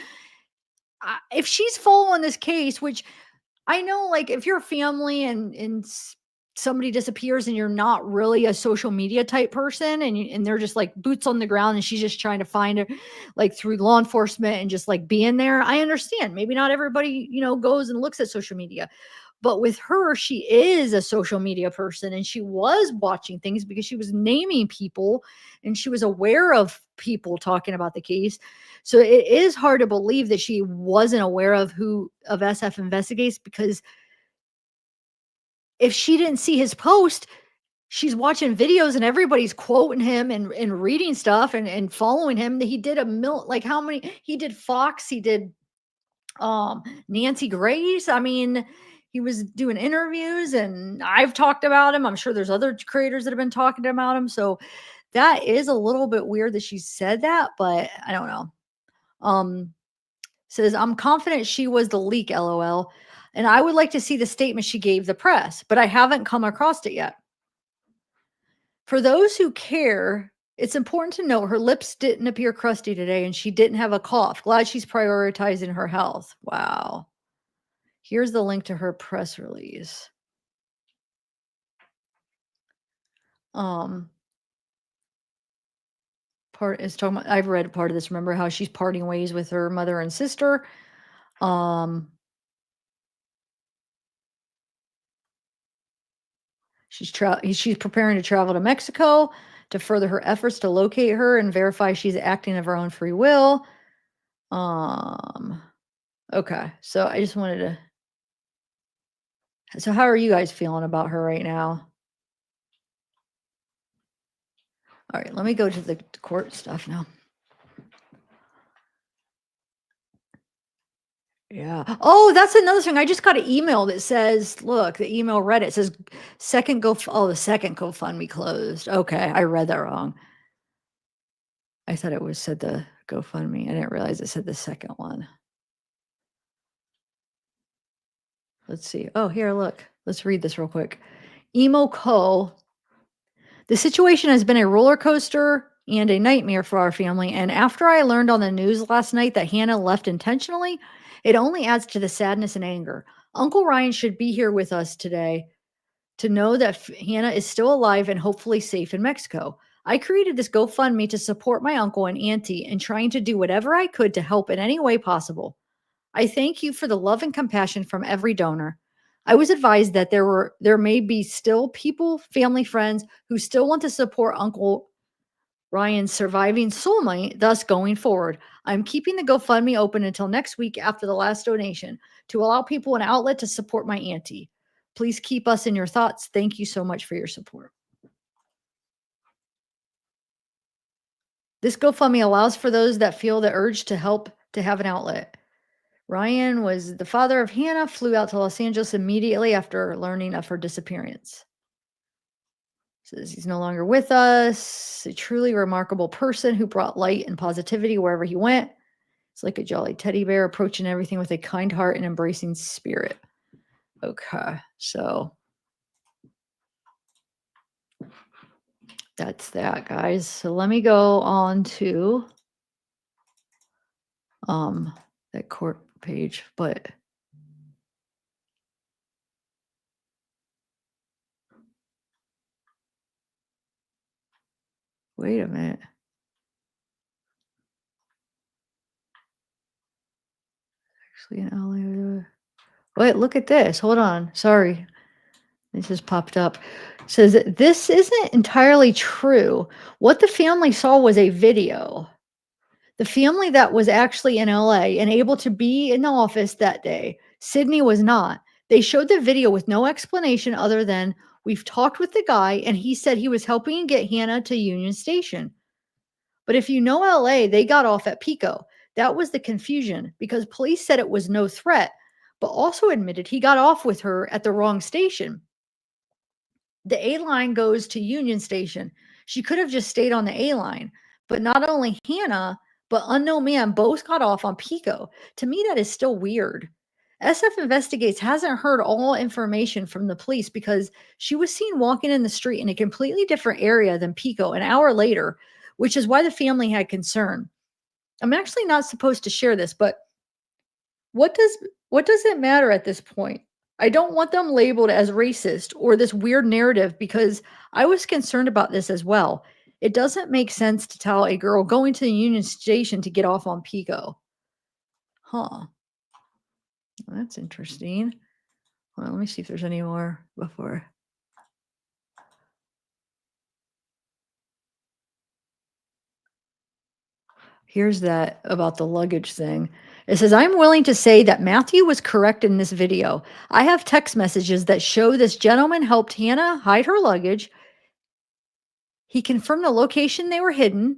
if she's following this case, which I know, like if you're a family and somebody disappears and you're not really a social media type person and they're just like boots on the ground and she's just trying to find her like through law enforcement and just like being there, I understand. Maybe not everybody, goes and looks at social media. But with her, she is a social media person and she was watching things because she was naming people and she was aware of people talking about the case. So it is hard to believe that she wasn't aware of who of SF investigates, because if she didn't see his post, she's watching videos and everybody's quoting him and reading stuff and following him. He did like how many, he did Fox, he did Nancy Grace. I mean, he was doing interviews and I've talked about him. I'm sure there's other creators that have been talking about him. So that is a little bit weird that she said that, but I don't know. Says, I'm confident she was the leak, LOL. And I would like to see the statement she gave the press, but I haven't come across it yet. For those who care, it's important to note her lips didn't appear crusty today and she didn't have a cough. Glad she's prioritizing her health. Wow. Here's the link to her press release. Part is talking about, I've read part of this. Remember how she's parting ways with her mother and sister. She's preparing to travel to Mexico to further her efforts to locate her and verify she's acting of her own free will. Okay, so I just wanted to. So how are you guys feeling about her right now? All right, let me go to the court stuff now. Yeah. Oh, that's another thing. I just got an email that says, look, the email read it says the second GoFundMe closed. Okay, I read that wrong. I thought it was said the GoFundMe. I didn't realize it said the second one. Let's see. Oh, here, look. Let's read this real quick. Emo Co. The situation has been a roller coaster and a nightmare for our family. And after I learned on the news last night that Hannah left intentionally, it only adds to the sadness and anger. Uncle Ryan should be here with us today to know that Hannah is still alive and hopefully safe in Mexico. I created this GoFundMe to support my uncle and auntie and trying to do whatever I could to help in any way possible. I thank you for the love and compassion from every donor. I was advised that there may be still people, family, friends who still want to support Uncle Ryan's surviving soulmate, thus going forward. I'm keeping the GoFundMe open until next week after the last donation to allow people an outlet to support my auntie. Please keep us in your thoughts. Thank you so much for your support. This GoFundMe allows for those that feel the urge to help to have an outlet. Ryan was the father of Hannah, flew out to Los Angeles immediately after learning of her disappearance. Says he's no longer with us. A truly remarkable person who brought light and positivity wherever he went. It's like a jolly teddy bear approaching everything with a kind heart and embracing spirit. Okay, so that's that, guys. So let me go on to that court page, but wait a minute. Actually, in LA. Wait, look at this. Hold on. Sorry. This just popped up. It says that this isn't entirely true. What the family saw was a video. The family that was actually in LA and able to be in the office that day, Sydney was not. They showed the video with no explanation other than we've talked with the guy and he said he was helping get Hannah to Union Station. But if you know LA, they got off at Pico. That was the confusion because police said it was no threat, but also admitted he got off with her at the wrong station. The A line goes to Union Station. She could have just stayed on the A line, but not only Hannah, but unknown man both got off on Pico. To me, that is still weird. SF Investigates hasn't heard all information from the police because she was seen walking in the street in a completely different area than Pico an hour later, which is why the family had concern. I'm actually not supposed to share this, but what does it matter at this point? I don't want them labeled as racist or this weird narrative because I was concerned about this as well. It doesn't make sense to tell a girl going to the Union Station to get off on Pico. Huh. Well, that's interesting. Well, let me see if there's any more before. Here's that about the luggage thing. It says, I'm willing to say that Matthew was correct in this video. I have text messages that show this gentleman helped Hannah hide her luggage. He confirmed the location they were hidden,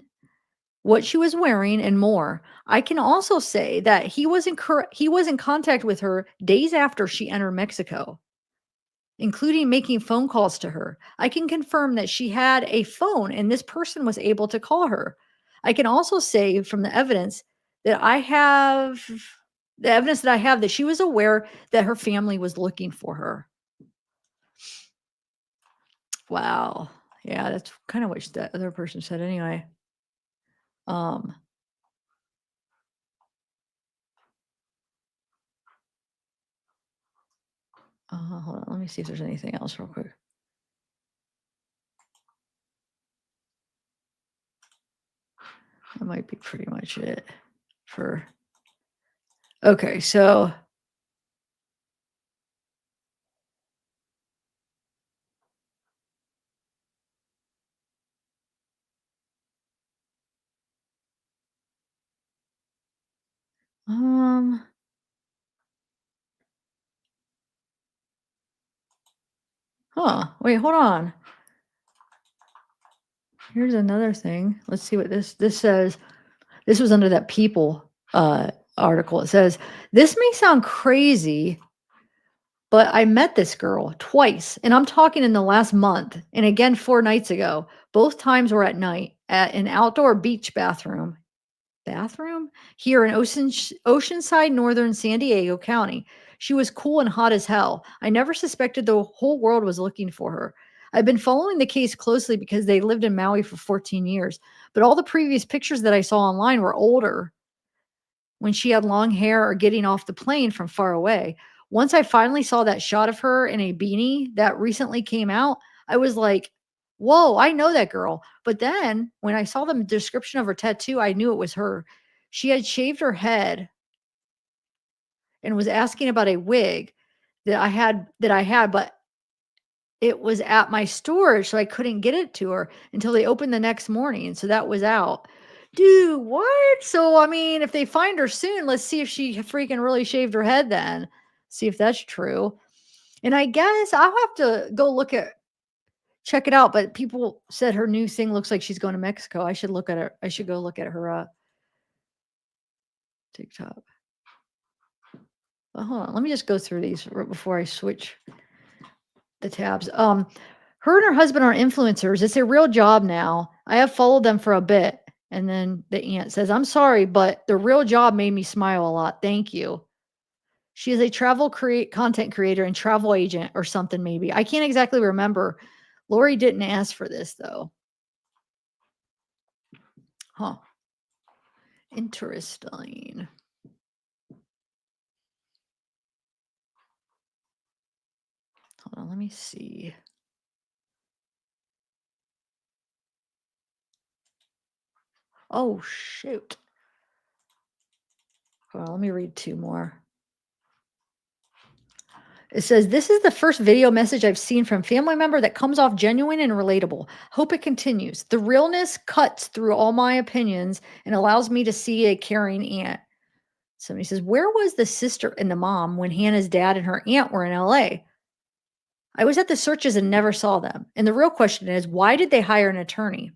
what she was wearing, and more. I can also say that he was in contact with her days after she entered Mexico, including making phone calls to her. I can confirm that she had a phone and this person was able to call her. I can also say from the evidence that I have that she was aware that her family was looking for her. Wow. Yeah, that's kind of what that other person said anyway. Hold on, let me see if there's anything else real quick. That might be pretty much it for. Okay, so wait, hold on. Here's another thing. Let's see what this says. This was under that people article. It says, "This may sound crazy, but I met this girl twice, and I'm talking in the last month, and again 4 nights ago. Both times were at night at an outdoor beach bathroom here in Oceanside, northern San Diego County. She was cool and hot as hell. I never suspected the whole world was looking for her. I've been following the case closely because they lived in Maui for 14 years, but all the previous pictures that I saw online were older when she had long hair or getting off the plane from far away. Once I finally saw that shot of her in a beanie that recently came out, I was like, whoa, I know that girl. But then when I saw the description of her tattoo, I knew it was her. She had shaved her head and was asking about a wig that I had, but it was at my storage, so I couldn't get it to her until they opened the next morning. So that was out. Dude, what? So, I mean, if they find her soon, let's see if she freaking really shaved her head then. See if that's true. And I guess I'll have to go check it out. But people said her new thing looks like she's going to Mexico. I should look at her. I should go look at her TikTok. Well, hold on. Let me just go through these before I switch the tabs. Her and her husband are influencers. It's a real job now. I have followed them for a bit. And then the aunt says, I'm sorry, but the real job made me smile a lot. Thank you. She is a content creator and travel agent or something, maybe. I can't exactly remember. Lori didn't ask for this, though. Huh. Interesting. Hold on, let me see. Oh, shoot. Hold on, let me read 2 more. It says, this is the first video message I've seen from family member that comes off genuine and relatable. Hope it continues. The realness cuts through all my opinions and allows me to see a caring aunt. Somebody says, where was the sister and the mom when Hannah's dad and her aunt were in LA? I was at the searches and never saw them. And the real question is, why did they hire an attorney?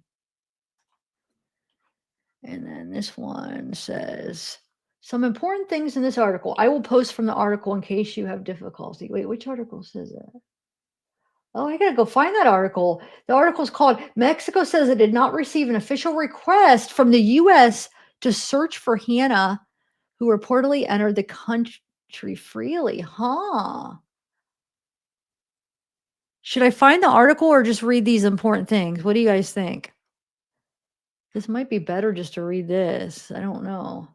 And then this one says, some important things in this article. I will post from the article in case you have difficulty. Wait, which article says that? Oh, I gotta go find that article. The article's called Mexico says it did not receive an official request from the U.S. to search for Hannah, who reportedly entered the country freely. Huh. Should I find the article or just read these important things? What do you guys think? This might be better just to read this. I don't know.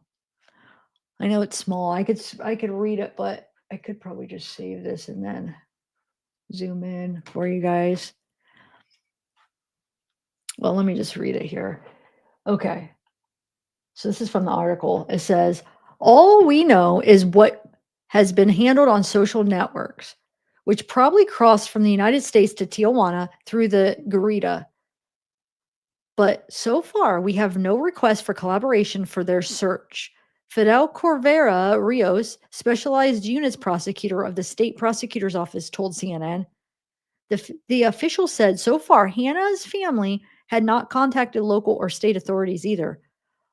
I know it's small. I could read it, but I could probably just save this and then zoom in for you guys. Well, let me just read it here. Okay. So this is from the article. It says, all we know is what has been handled on social networks, which probably crossed from the United States to Tijuana through the Garita. But so far, we have no request for collaboration for their search. Fidel Corvera Rios, specialized units prosecutor of the state prosecutor's office, told CNN. The official said so far, Hannah's family had not contacted local or state authorities either.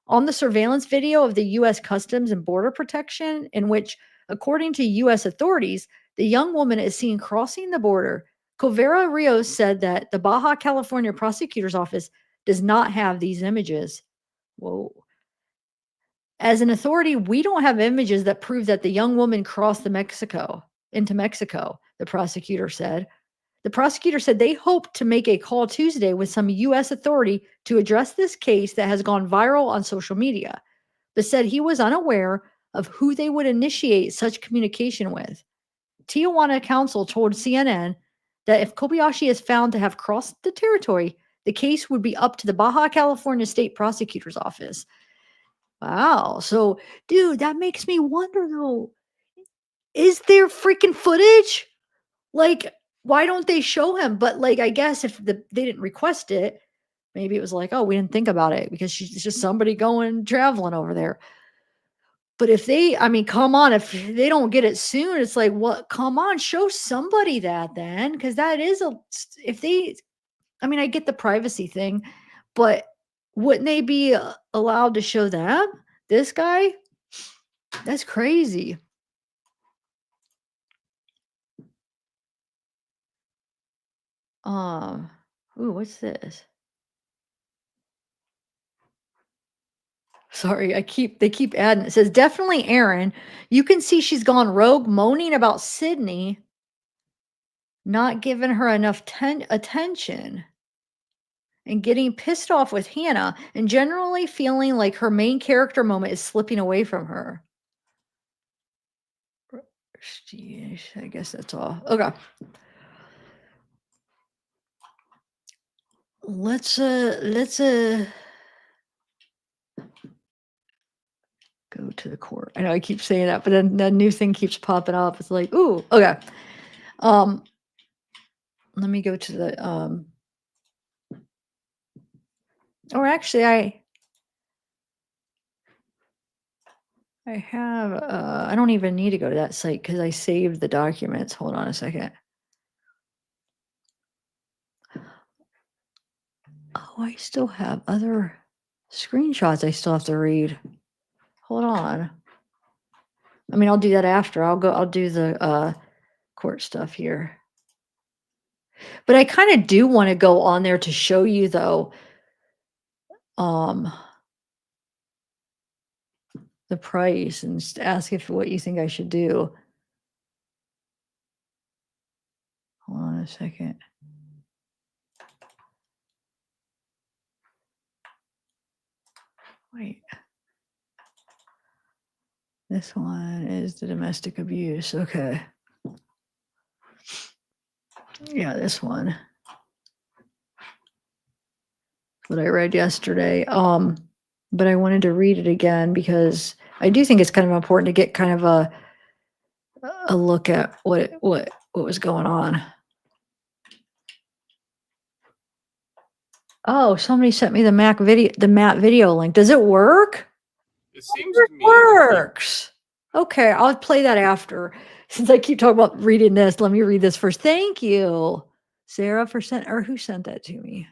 On the surveillance video of the U.S. Customs and Border Protection, in which, according to U.S. authorities, the young woman is seen crossing the border, Corvera Rios said that the Baja California prosecutor's office does not have these images. Whoa. As an authority, we don't have images that prove that the young woman crossed into Mexico, the prosecutor said. The prosecutor said they hope to make a call Tuesday with some U.S. authority to address this case that has gone viral on social media, but said he was unaware of who they would initiate such communication with. Tijuana Council told CNN that if Kobayashi is found to have crossed the territory, the case would be up to the Baja California State Prosecutor's Office. Wow. So, dude, that makes me wonder though, is there freaking footage? Like, why don't they show him? But like, I guess if they didn't request it, maybe it was like, oh, we didn't think about it because she's just somebody going traveling over there. But come on, if they don't get it soon, it's like, what? Come on, show somebody that then, because that is I get the privacy thing, but wouldn't they be allowed to show them this guy? That's crazy. Ooh, what's this? Sorry, they keep adding. It says definitely Aaron. You can see she's gone rogue, moaning about Sydney not giving her enough attention and getting pissed off with Hannah and generally feeling like her main character moment is slipping away from her. I guess that's all. Okay. Let's go to the court. I know I keep saying that, but then that new thing keeps popping up. It's like, ooh, okay. Let me go to the or actually I have I don't even need to go to that site because I saved the documents. Hold on a second. Oh, I still have other screenshots I still have to read. Hold on. I mean, I'll do that after. I'll do the court stuff here. But I kind of do want to go on there to show you though the price and just ask if what you think I should do. Hold on a second. Wait. This one is the domestic abuse. Okay. Yeah, this one. What I read yesterday. But I wanted to read it again because I do think it's kind of important to get kind of a look at what was going on. Oh, somebody sent me the Matt video link. Does it work? It seems It to me like works. Okay, I'll play that after. Since I keep talking about reading this, let me read this first. Thank you, Sarah, for who sent that to me?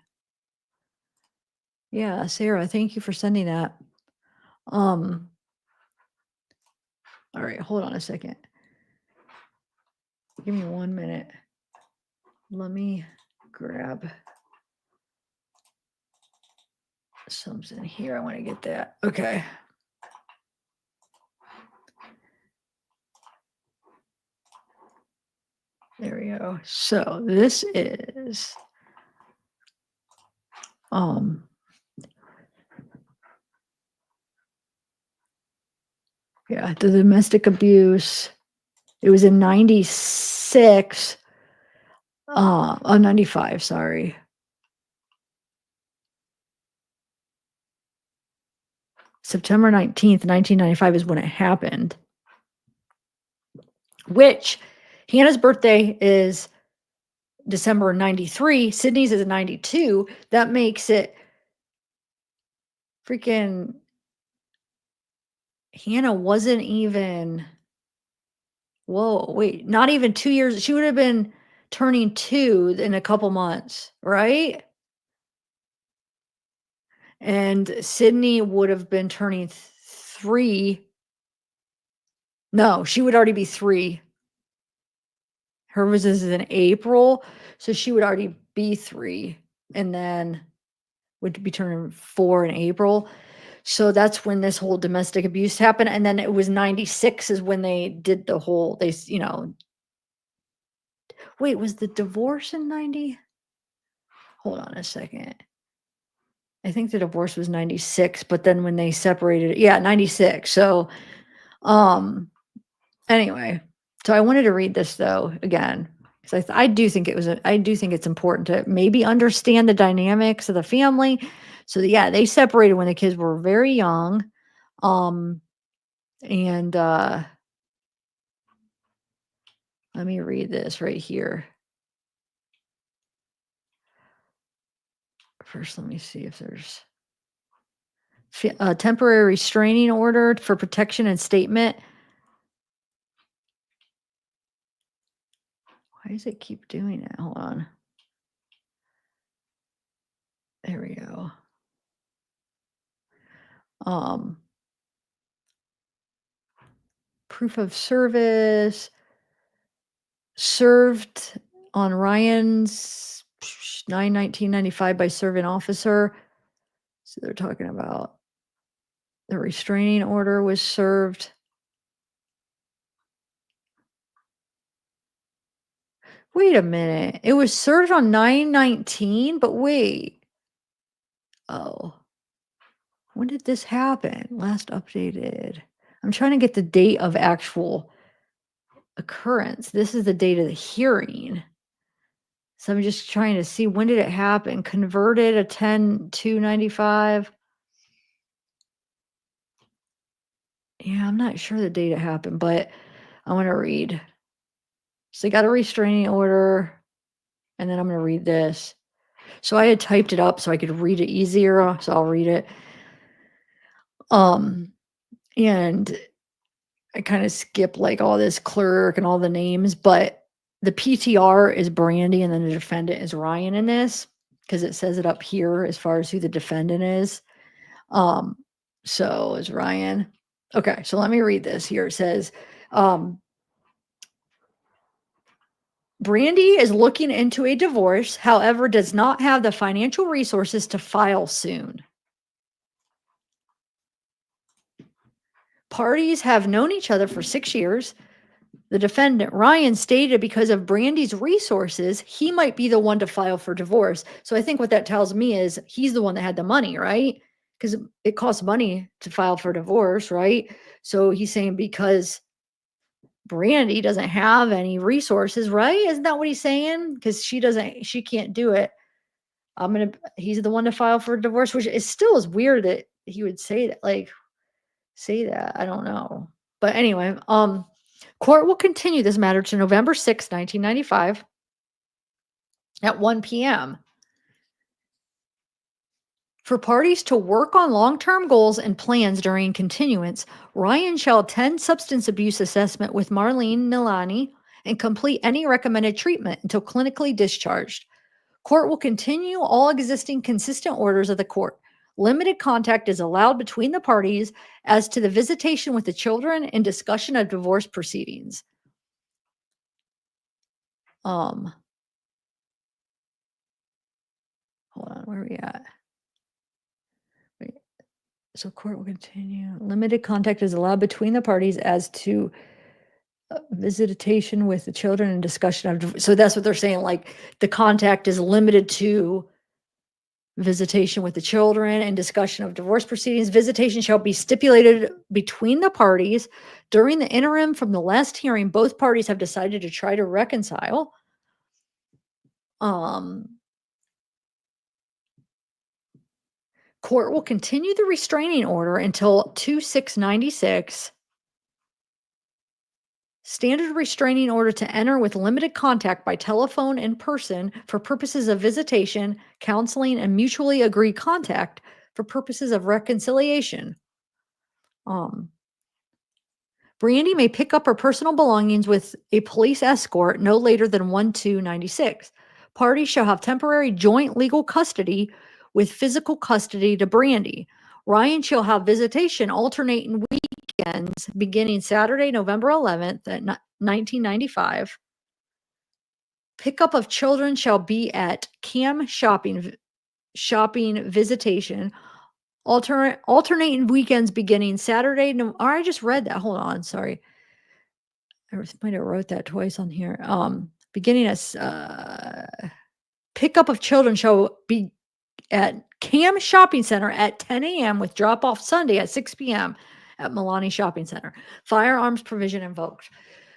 Yeah, Sarah, thank you for sending that. All right, hold on a second. Give me 1 minute. Let me grab something here. I want to get that. Okay. There we go. So this is yeah, the domestic abuse. It was in 96. 95, sorry. September 19th, 1995 is when it happened. Which Hannah's birthday is December 93. Sydney's is 92. That makes it freaking Hannah wasn't even whoa, wait, not even 2 years. She would have been turning 2 in a couple months, right? And Sydney would have been turning 3. No, she would already be 3. Hers is in April, so she would already be 3 and then would be turning 4 in April. So that's when this whole domestic abuse happened. And then it was 96 is when they did the whole, wait, was the divorce in 90? Hold on a second. I think the divorce was 96, but then when they separated, yeah, 96. So, anyway, so I wanted to read this though again because I do think I do think it's important to maybe understand the dynamics of the family. So yeah, they separated when the kids were very young, and let me read this right here. First, let me see if there's a temporary restraining order for protection and statement. Why does it keep doing it? Hold on. There we go. proof of service served on Ryan's 9/19/95 by serving officer. So they're talking about the restraining order was served. Wait a minute. It was served on 9/19, but wait. Oh. When did this happen? Last updated. I'm trying to get the date of actual occurrence. This is the date of the hearing. So I'm just trying to see when did it happen? Converted a 10/2/95. Yeah, I'm not sure the date it happened, but I want to read. So they got a restraining order, and then I'm going to read this. So I had typed it up so I could read it easier. So I'll read it. And I kind of skip like all this clerk and all the names, but the PTR is Brandy and then the defendant is Ryan in this because it says it up here as far as who the defendant is. So is Ryan. Okay, so let me read this here. It says, Brandy is looking into a divorce, however, does not have the financial resources to file soon. Parties have known each other for 6 years. The defendant, Ryan, stated because of Brandy's resources, he might be the one to file for divorce. So I think what that tells me is he's the one that had the money, right? Because it costs money to file for divorce, right? So he's saying because Brandy doesn't have any resources, right? Isn't that what he's saying? Because she can't do it. He's the one to file for divorce, which is still is weird that he would say that, say that. I don't know. But anyway, court will continue this matter to November 6, 1995 at 1 p.m. For parties to work on long-term goals and plans during continuance, Ryan shall attend substance abuse assessment with Marlene Nilani and complete any recommended treatment until clinically discharged. Court will continue all existing consistent orders of the court. Limited contact is allowed between the parties as to the visitation with the children and discussion of divorce proceedings. Hold on, where are we at? Wait. So court will continue. Limited contact is allowed between the parties as to visitation with the children and discussion of divorce. So that's what they're saying. Like the contact is limited to visitation with the children and discussion of divorce proceedings. Visitation shall be stipulated between the parties. During the interim from the last hearing, both parties have decided to try to reconcile. Court will continue the restraining order until 2/6/96. Standard restraining order to enter with limited contact by telephone in person for purposes of visitation, counseling, and mutually agreed contact for purposes of reconciliation. Brandy may pick up her personal belongings with a police escort no later than 1/2/96. Parties shall have temporary joint legal custody with physical custody to Brandy. Ryan shall have visitation alternating weekends beginning Saturday, November 11th at 1995. Pickup of children shall be at Cam shopping visitation. Alternating weekends beginning Saturday. No, or I just read that. Hold on, sorry. I might have wrote that twice on here. Beginning as pickup of children shall be at Cam Shopping Center at 10 a.m. with drop off Sunday at 6 p.m. at Milani Shopping Center. Firearms provision invoked.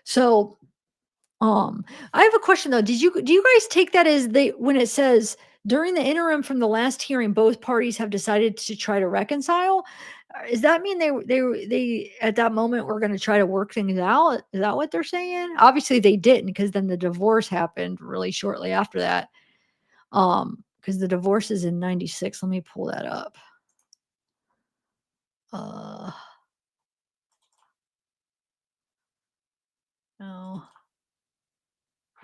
So, I have a question though. Do you guys take that as when it says during the interim from the last hearing, both parties have decided to try to reconcile? Does that mean they at that moment were going to try to work things out? Is that what they're saying? Obviously they didn't, because then the divorce happened really shortly after that. Because the divorce is in 96. Let me pull that up. No.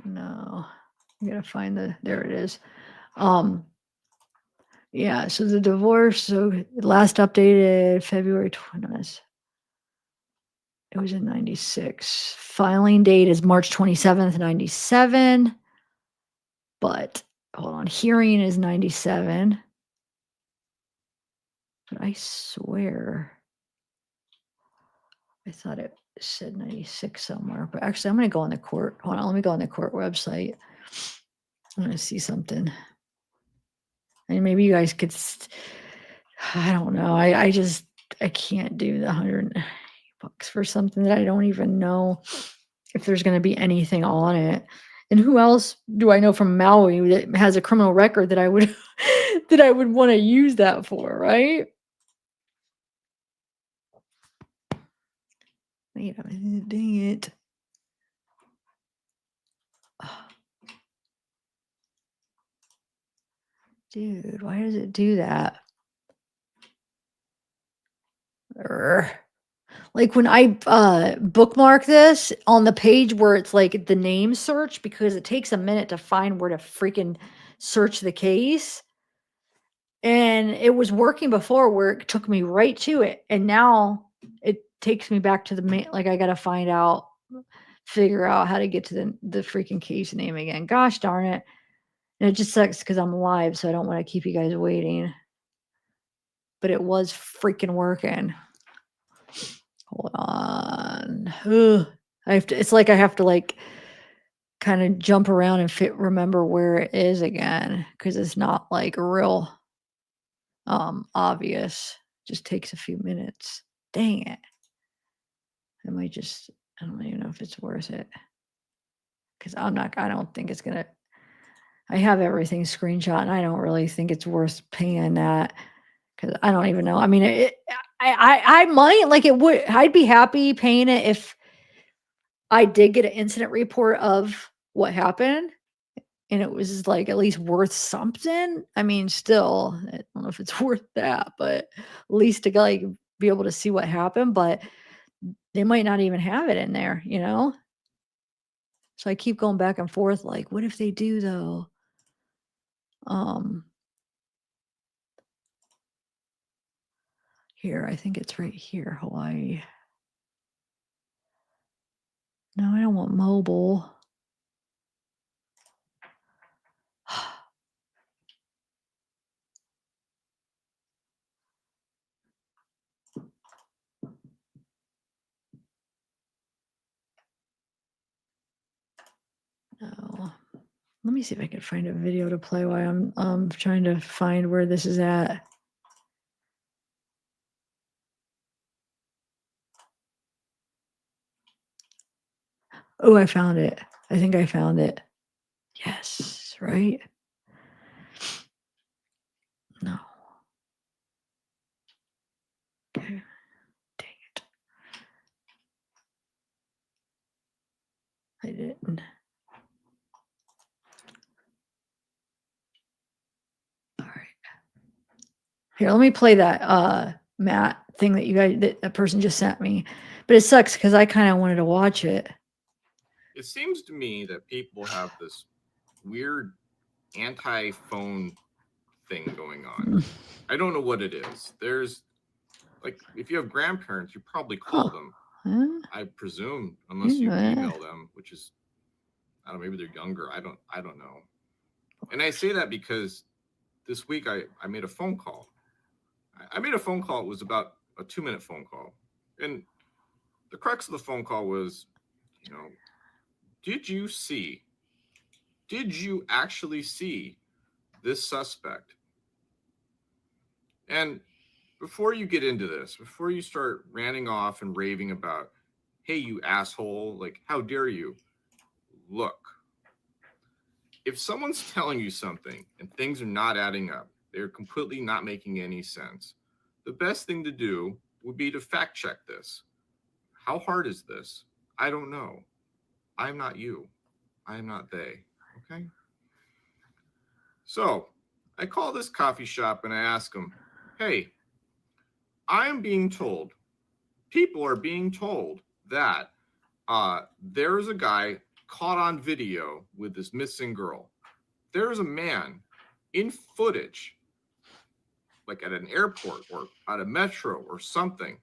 I gotta find there it is. Yeah, so the divorce, so last updated February 20th. It was in 96. Filing date is March 27th, 97. But hold on, hearing is 97. But I swear I thought it said 96 somewhere. But actually, I'm going to go on the court. Hold on, let me go on the court website. I'm going to see something. And maybe you guys could, I don't know. I can't do the $100 for something that I don't even know if there's going to be anything on it. And who else do I know from Maui that has a criminal record that I would that I would want to use that for, right? Wait a minute, dang it. Dude, why does it do that? Like when I bookmark this on the page where it's like the name search, because it takes a minute to find where to freaking search the case. And it was working before where it took me right to it. And now it takes me back to the main, like I got to figure out how to get to the freaking case name again. Gosh darn it. And it just sucks because I'm live, so I don't want to keep you guys waiting. But it was freaking working. Hold on. Ugh. It's like I have to like kind of jump around and remember where it is again, because it's not like real obvious. Just takes a few minutes. Dang it. I don't even know if it's worth it. Because I don't think it's gonna. I have everything screenshot and I don't really think it's worth paying that, because I don't even know. I mean, I might like it would. I'd be happy paying it if I did get an incident report of what happened and it was like at least worth something. I mean, still, I don't know if it's worth that, but at least to like be able to see what happened. But they might not even have it in there, you know? So I keep going back and forth, like, what if they do though? Here, I think it's right here, Hawaii. No, I don't want mobile. No. Let me see if I can find a video to play while I'm trying to find where this is at. Oh, I found it. I think I found it. Yes, right? No. Okay. Dang it. I didn't. All right. Here, let me play that Matt thing that that person just sent me. But it sucks because I kind of wanted to watch it. It seems to me that people have this weird anti-phone thing going on. I don't know what it is. There's like, if you have grandparents, you probably call them. Huh? I presume, unless you email them, which is, I don't know, maybe they're younger. I don't know. And I say that because this week I made a phone call. I made a phone call. It was about a 2-minute phone call. And the crux of the phone call was, did you actually see this suspect? And before you get into this, before you start ranting off and raving about, hey, you asshole, like, how dare you? Look, if someone's telling you something and things are not adding up, they're completely not making any sense, the best thing to do would be to fact check this. How hard is this? I don't know. I'm not you. I am not they. Okay? So I call this coffee shop and I ask them, hey, I'm being told, people are being told that there's a guy caught on video with this missing girl. There's a man in footage, like at an airport or at a metro or something,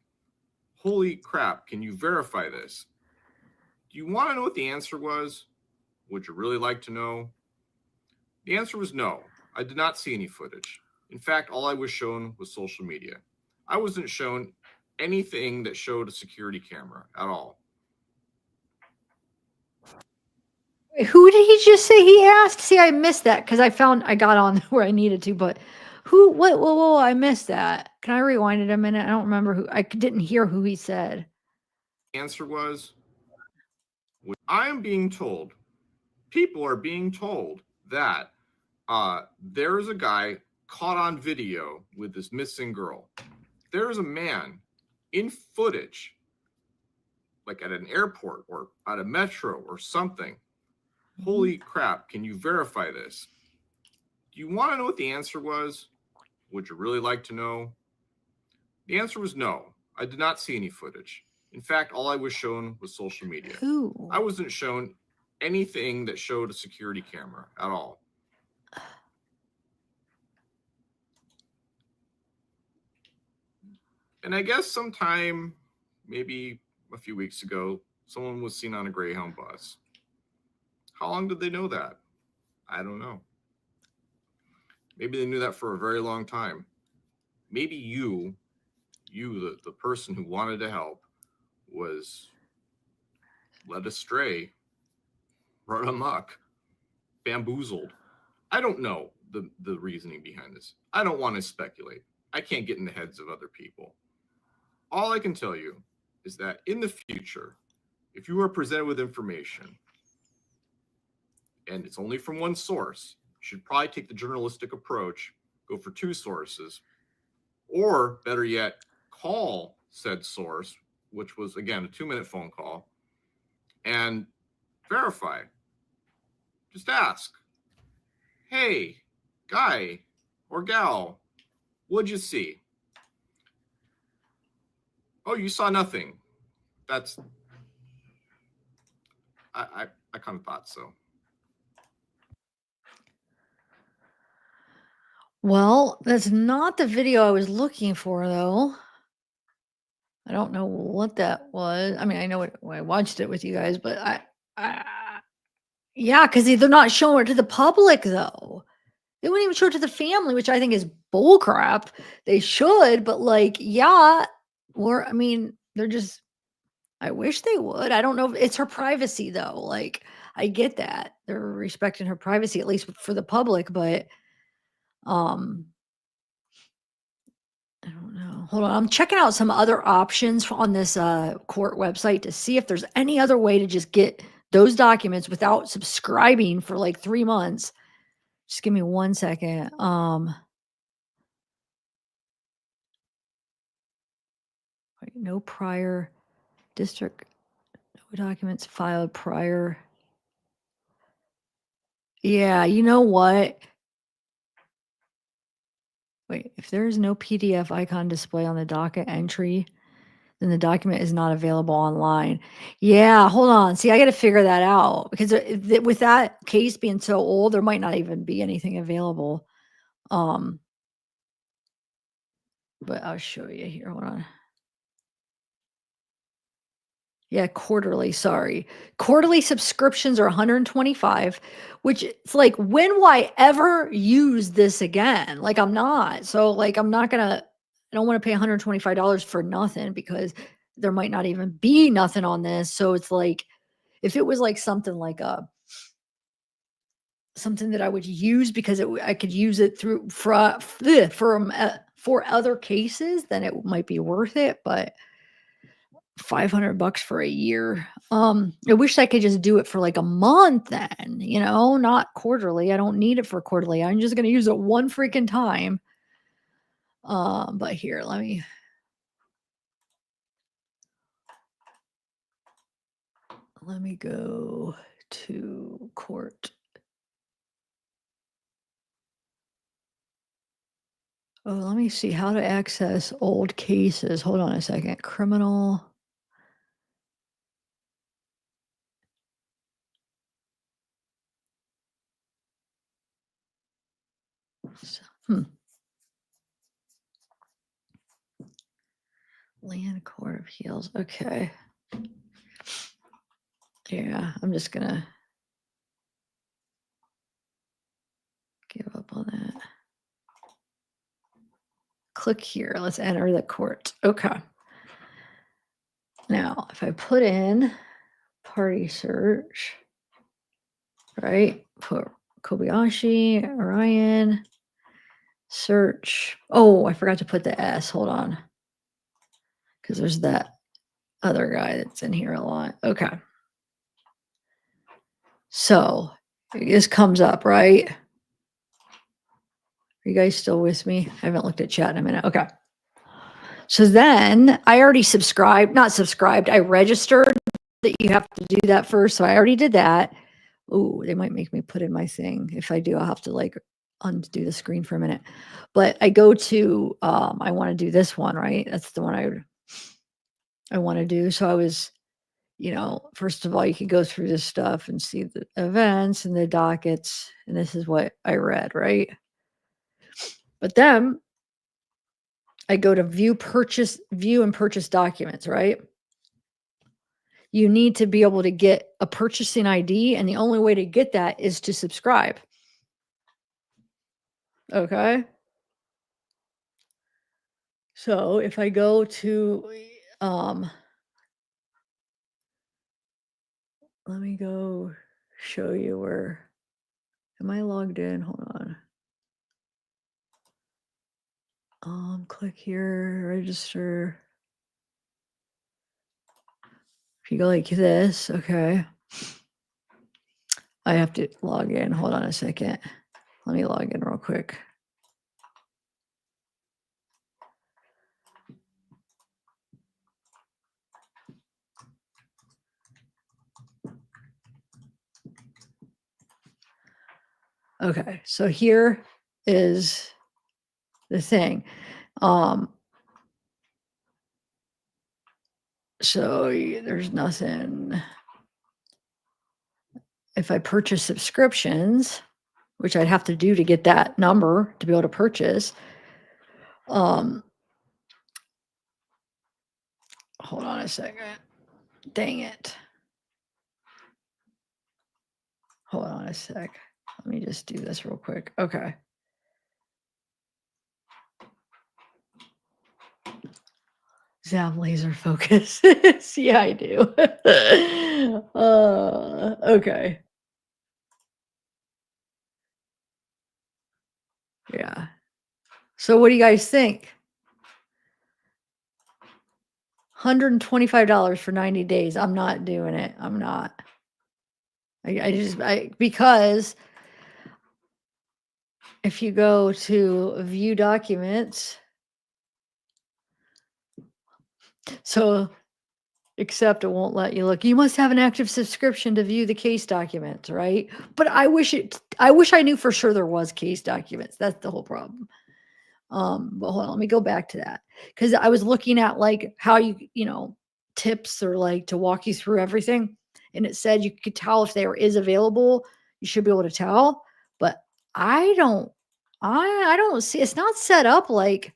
Holy crap, can you verify this? Do you want to know what the answer was? Would you really like to know? The answer was no. I did not see any footage. In fact, all I was shown was social media. I wasn't shown anything that showed a security camera at all. Who did he just say he asked? See, I missed that because I got on where I needed to, but who, what, whoa, I missed that. Can I rewind it a minute? I don't remember who, I didn't hear who he said. The answer was, I am being told, people are being told that there is a guy caught on video with this missing girl. There is a man in footage, like at an airport or at a metro or something. Holy crap, can you verify this? Do you want to know what the answer was? Would you really like to know? The answer was no. I did not see any footage. In fact, all I was shown was social media. Who? I wasn't shown anything that showed a security camera at all. And I guess sometime, maybe a few weeks ago, someone was seen on a Greyhound bus. How long did they know that? I don't know. Maybe they knew that for a very long time. Maybe you, the person who wanted to help, was led astray, run amok, bamboozled. I don't know the reasoning behind this. I don't want to speculate. I can't get in the heads of other people. All I can tell you is that in the future, if you are presented with information and it's only from one source, you should probably take the journalistic approach, go for two sources, or better yet, call said source, which was, again, a 2-minute phone call, and verify. Just ask, hey, guy or gal, what'd you see? Oh, you saw nothing. That's, I kind of thought so. Well, that's not the video I was looking for, though. I don't know what that was. I mean, I know it, I watched it with you guys, but yeah, because they're not showing it to the public, though. They wouldn't even show it to the family, which I think is bullcrap. They should, but like, yeah, or I mean, they're just. I wish they would. I don't know if it's her privacy, though. Like, I get that they're respecting her privacy, at least for the public, but I don't know. Hold on. I'm checking out some other options on this court website to see if there's any other way to just get those documents without subscribing for like 3 months. Just give me 1 second. Wait, no prior district, no documents filed prior. Yeah, you know what? Wait, if there is no PDF icon display on the docket entry, then the document is not available online. Yeah, hold on. See, I got to figure that out because with that case being so old, there might not even be anything available. But I'll show you here. Hold on. Yeah, quarterly, sorry. Quarterly subscriptions are 125, which it's like, when will I ever use this again? Like, I'm not. So, like, I don't want to pay $125 for nothing because there might not even be nothing on this. So it's like, if it was like something like something that I would use because I could use it through for other cases, then it might be worth it. But $500 for a year. I wish I could just do it for like a month then, not quarterly. I don't need it for quarterly. I'm just going to use it one freaking time. But here, let me go to court. Oh, let me see how to access old cases. Hold on a second. Criminal. Land Court of Appeals. Okay. Yeah, I'm just gonna give up on that. Click here. Let's enter the court. Okay. Now, if I put in party search, right? Put Kobayashi, Orion, search. Oh, I forgot to put the S. Hold on. Because there's that other guy that's in here a lot. Okay. So this comes up, right? Are you guys still with me? I haven't looked at chat in a minute. Okay. So then I already not subscribed. I registered that you have to do that first. So I already did that. Oh, they might make me put in my thing. If I do, I'll have to like undo the screen for a minute. But I go to, I want to do this one, right? That's the one I want to do. So I was, first of all, you can go through this stuff and see the events and the dockets. And this is what I read, right? But then I go to view and purchase documents, right? You need to be able to get a purchasing ID, and the only way to get that is to subscribe. Okay. So if I go to, let me go show you where, am I logged in? Hold on. Click here, register. If you go like this, okay. I have to log in. Hold on a second. Let me log in real quick. Okay, so here is the thing. So there's nothing. If I purchase subscriptions, which I'd have to do to get that number to be able to purchase, hold on a second. Dang it. Hold on a sec. Let me just do this real quick. Okay. Zav laser focus. Yeah, I do. Okay. Yeah. So what do you guys think? $125 for 90 days. I'm not doing it. I'm not. Because if you go to view documents, so except it won't let you look. You must have an active subscription to view the case documents, right? But I wish I knew for sure there was case documents. That's the whole problem. But hold on, let me go back to that. Because I was looking at like how tips or like to walk you through everything. And it said you could tell if there is available, you should be able to tell. But I don't see, it's not set up like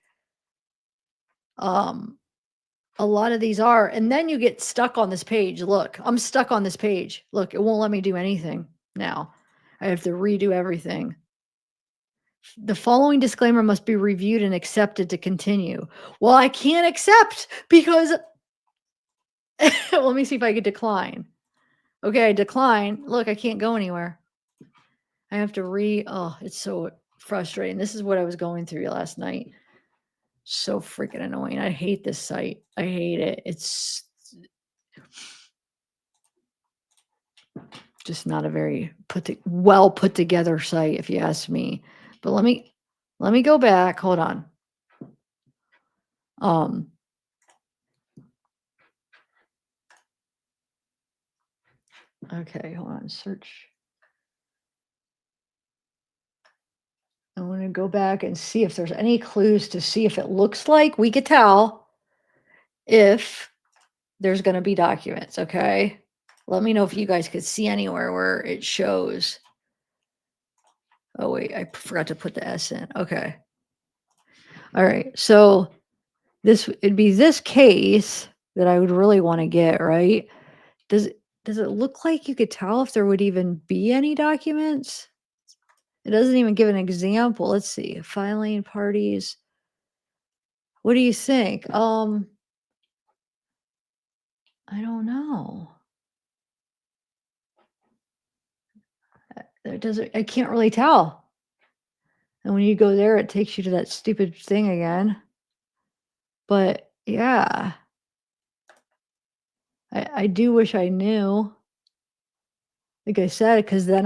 a lot of these are. And then you get stuck on this page. Look, I'm stuck on this page. Look, it won't let me do anything now. I have to redo everything. The following disclaimer must be reviewed and accepted to continue. Well, I can't accept because let me see if I could decline. Okay, I decline. Look, I can't go anywhere. I have to oh, it's so frustrating. This is what I was going through last night. So freaking annoying. I hate this site. I hate it. It's just not a very well put together site, if you ask me. But let me go back. Hold on. Okay, hold on. Search. I want to go back and see if there's any clues to see if it looks like we could tell if there's going to be documents. Okay. Let me know if you guys could see anywhere where it shows. Oh, wait, I forgot to put the S in. Okay. All right. So it'd be this case that I would really want to get, right? Does it look like you could tell if there would even be any documents? It doesn't even give an example. Let's see. Filing parties. What do you think? I don't know. It doesn't, I can't really tell. And when you go there, it takes you to that stupid thing again. But yeah, I do wish I knew. Like I said, because then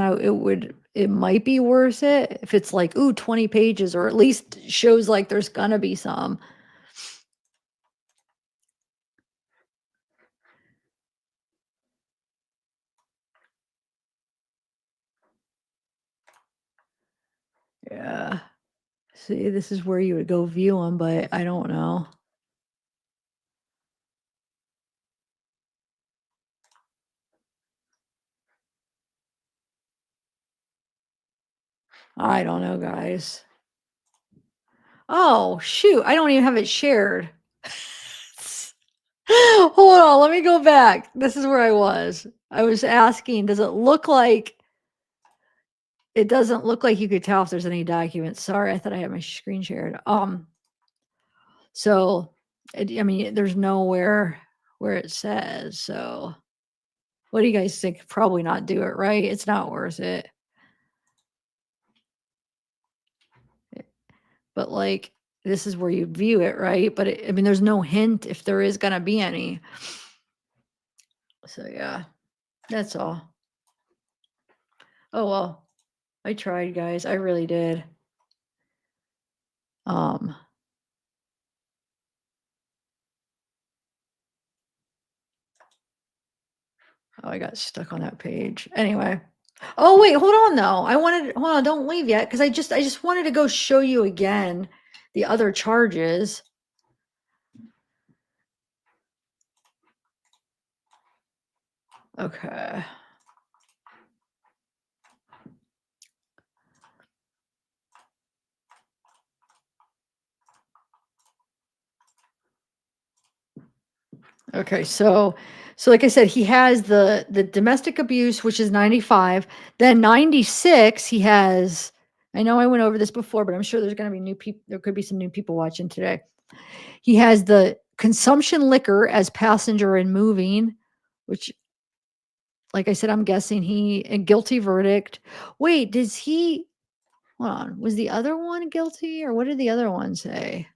it might be worth it if it's like, ooh, 20 pages, or at least shows like there's gonna be some. Yeah. See, this is where you would go view them, but I don't know. I don't know, guys. Oh, shoot. I don't even have it shared. Hold on. Let me go back. This is where I was. I was asking, does it look like it doesn't look like you could tell if there's any documents. Sorry, I thought I had my screen shared. So I mean, there's nowhere where it says. So what do you guys think? Probably not do it, right? It's not worth it. But like, this is where you view it, right? But I mean, there's no hint if there is going to be any. So yeah, that's all. Oh, well, I tried, guys. I really did. Oh, I got stuck on that page. Anyway. Oh, wait, hold on though. Hold on, don't leave yet, because I just wanted to go show you again the other charges. Okay. Okay, so like I said, he has the domestic abuse, which is 95. Then 96, he has, I know I went over this before, but I'm sure there's going to be new people. There could be some new people watching today. He has the consumption liquor as passenger and moving, which, like I said, I'm guessing a guilty verdict. Wait, hold on, was the other one guilty, or what did the other one say?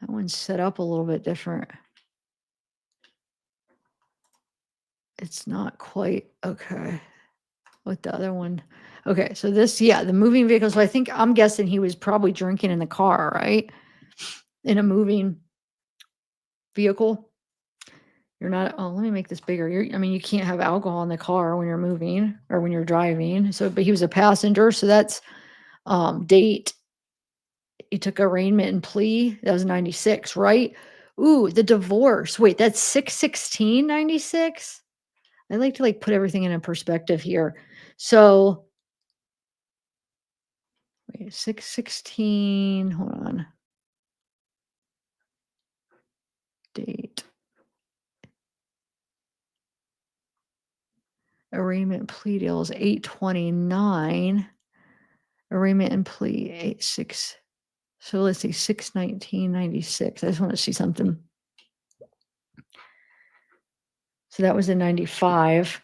That one's set up a little bit different. It's not quite okay. What the other one? Okay, so this, yeah, the moving vehicle. So I'm guessing he was probably drinking in the car, right? In a moving vehicle. You're not, oh, let me make this bigger. I mean, you can't have alcohol in the car when you're moving or when you're driving. So, but he was a passenger. So that's date. He took arraignment and plea. That was 96, right? Ooh, the divorce. Wait, that's 6/16/96. I like to put everything in a perspective here. So wait, 6/16. Hold on. Date. Arraignment plea deal is 8/29. Arraignment and plea 8/6. So let's see, 6/19/96. I just want to see something. So that was in 95.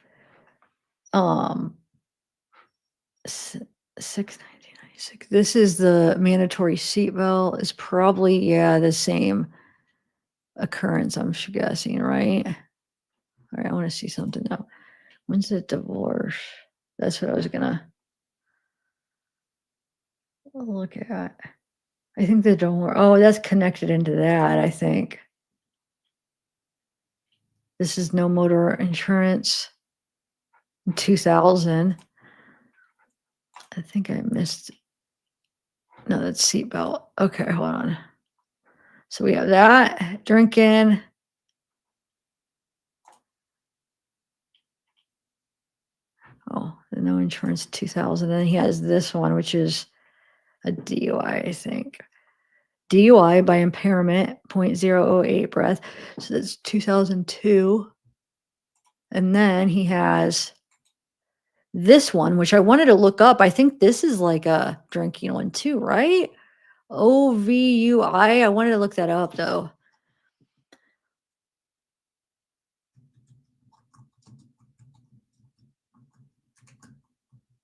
6/19/96. This is the mandatory seatbelt. Is probably, yeah, the same occurrence, I'm guessing, right? All right, I want to see something now. When's the divorce? That's what I was gonna look at. I think the divorce. Oh, that's connected into that, I think. This is no motor insurance. 2000. I think I missed. No, that's seatbelt. Okay, hold on. So we have that, drinking. Oh, no insurance 2000. And he has this one, which is a DUI, I think. DUI by impairment, 0.008 breath. So that's 2002. And then he has this one, which I wanted to look up. I think this is like a drinking one too, right? OVUI. I wanted to look that up though.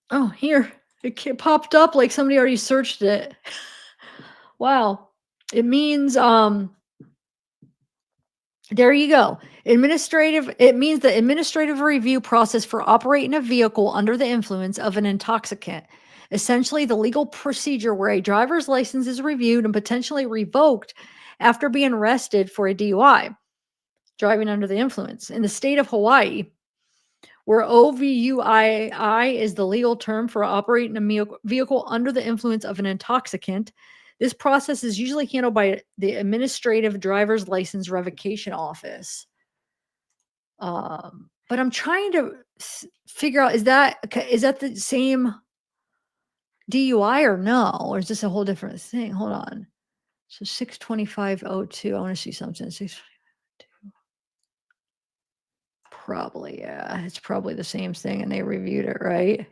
Oh, here. It popped up like somebody already searched it. Wow. It means there you go. It means the administrative review process for operating a vehicle under the influence of an intoxicant. Essentially, the legal procedure where a driver's license is reviewed and potentially revoked after being arrested for a DUI, driving under the influence. In the state of Hawaii, where OVUII is the legal term for operating a vehicle under the influence of an intoxicant, this process is usually handled by the Administrative Driver's License Revocation Office. But I'm trying to figure out, is that the same DUI or no? Or is this a whole different thing? Hold on. So 62502. I want to see something. 62502. Probably, yeah. It's probably the same thing and they reviewed it, right?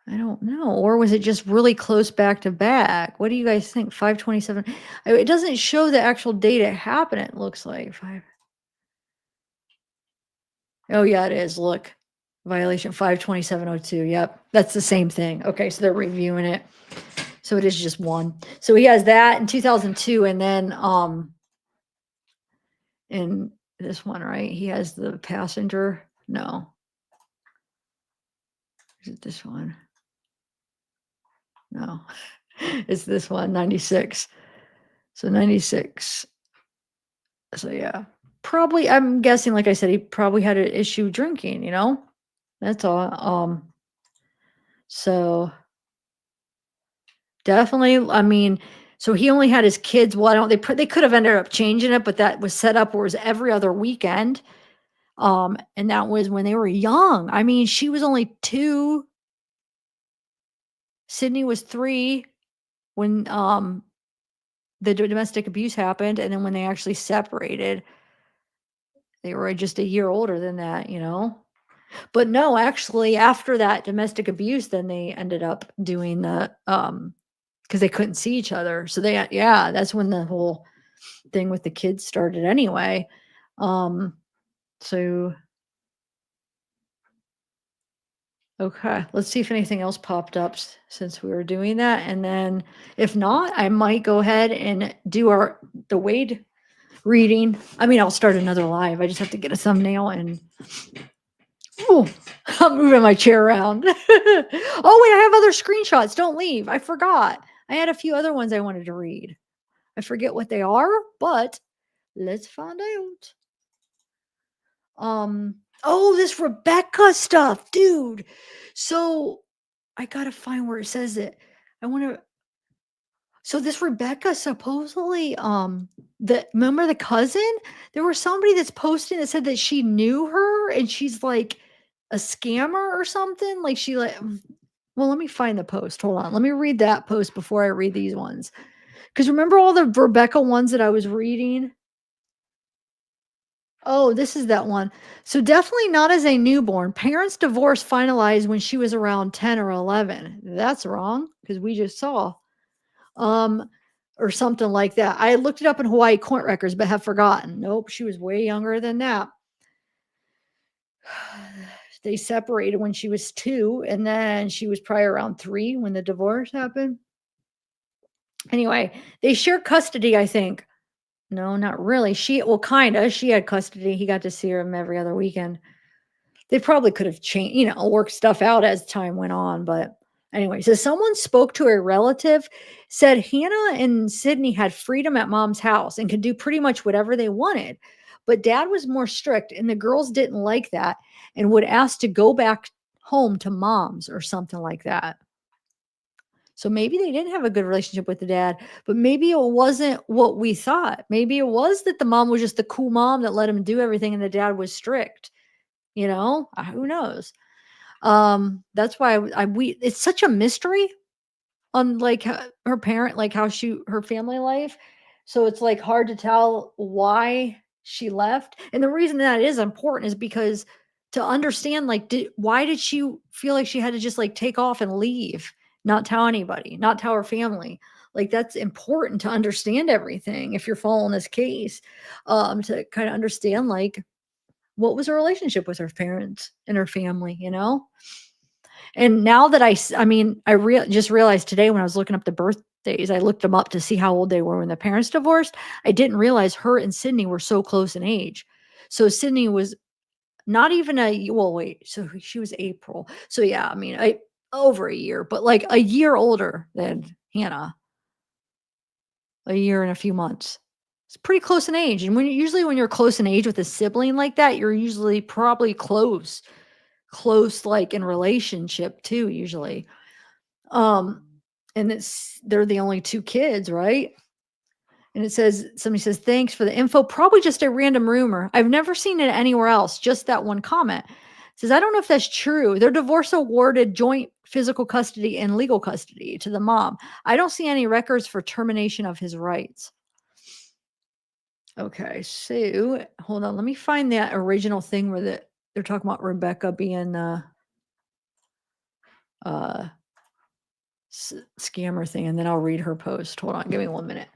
I don't know. Or was it just really close back to back? What do you guys think? 527. It doesn't show the actual date it happened, it looks like. Oh, yeah, it is. Look. Violation 52702. Yep. That's the same thing. Okay, so they're reviewing it. So it is just one. So he has that in 2002, and then in this one, right? He has the passenger. No. Is it this one? No. It's this one, 96. So 96. So yeah. Probably, I'm guessing, like I said, he probably had an issue drinking, you know? That's all. So definitely, I mean, so he only had his kids. Well, they could have ended up changing it, but that was set up where it was every other weekend. And that was when they were young. I mean, she was only 2. Sydney was 3 when the domestic abuse happened, and then when they actually separated, they were just a year older than that, you know? But no, actually, after that domestic abuse, then they ended up doing the because they couldn't see each other. So yeah, that's when the whole thing with the kids started anyway. So okay, let's see if anything else popped up since we were doing that. And then if not, I might go ahead and do the Wade reading. I mean, I'll start another live. I just have to get a thumbnail and oh, I'm moving my chair around. Oh, wait, I have other screenshots. Don't leave. I forgot. I had a few other ones I wanted to read. I forget what they are, but let's find out. Oh, this Rebecca stuff, dude. So I gotta find where it says it. So this Rebecca supposedly, remember the cousin? There was somebody that's posting that said that she knew her and she's like a scammer or something. Like well, let me find the post. Hold on. Let me read that post before I read these ones. Because remember all the Rebecca ones that I was reading? Oh, this is that one. So definitely not as a newborn. Parents' divorce finalized when she was around 10 or 11. That's wrong because we just saw. Or something like that. I looked it up in Hawaii court records, but have forgotten. Nope, she was way younger than that. They separated when she was 2, and then she was probably around 3 when the divorce happened. Anyway, they share custody, I think. No, not really. Kinda. She had custody. He got to see her every other weekend. They probably could have changed, worked stuff out as time went on, but anyway, so someone spoke to a relative, said Hannah and Sydney had freedom at mom's house and could do pretty much whatever they wanted. But dad was more strict, and the girls didn't like that and would ask to go back home to mom's or something like that. So maybe they didn't have a good relationship with the dad, but maybe it wasn't what we thought. Maybe it was that the mom was just the cool mom that let him do everything and the dad was strict. You know, who knows? That's why it's such a mystery on like her parent, like how her family life. So it's like hard to tell why she left. And the reason that is important is because to understand, like, why did she feel like she had to just like take off and leave, not tell anybody, not tell her family? Like, that's important to understand everything if you're following this case, to kind of understand like what was her relationship with her parents and her family, you know? And now that I mean, just realized today when I was looking up the birthdays, I looked them up to see how old they were when the parents divorced. I didn't realize her and Sydney were so close in age. So Sydney was not even wait, so she was April. So yeah, I mean, over a year, but like a year older than Hannah. A year and a few months. It's pretty close in age. And when you're close in age with a sibling like that, you're usually probably close like in relationship too, usually. And they're the only two kids, right? And somebody says, thanks for the info. Probably just a random rumor. I've never seen it anywhere else. Just that one comment. It says, I don't know if that's true. Their divorce awarded joint physical custody and legal custody to the mom. I don't see any records for termination of his rights. Okay, so hold on. Let me find that original thing where they're talking about Rebecca being scammer thing, and then I'll read her post. Hold on, give me 1 minute.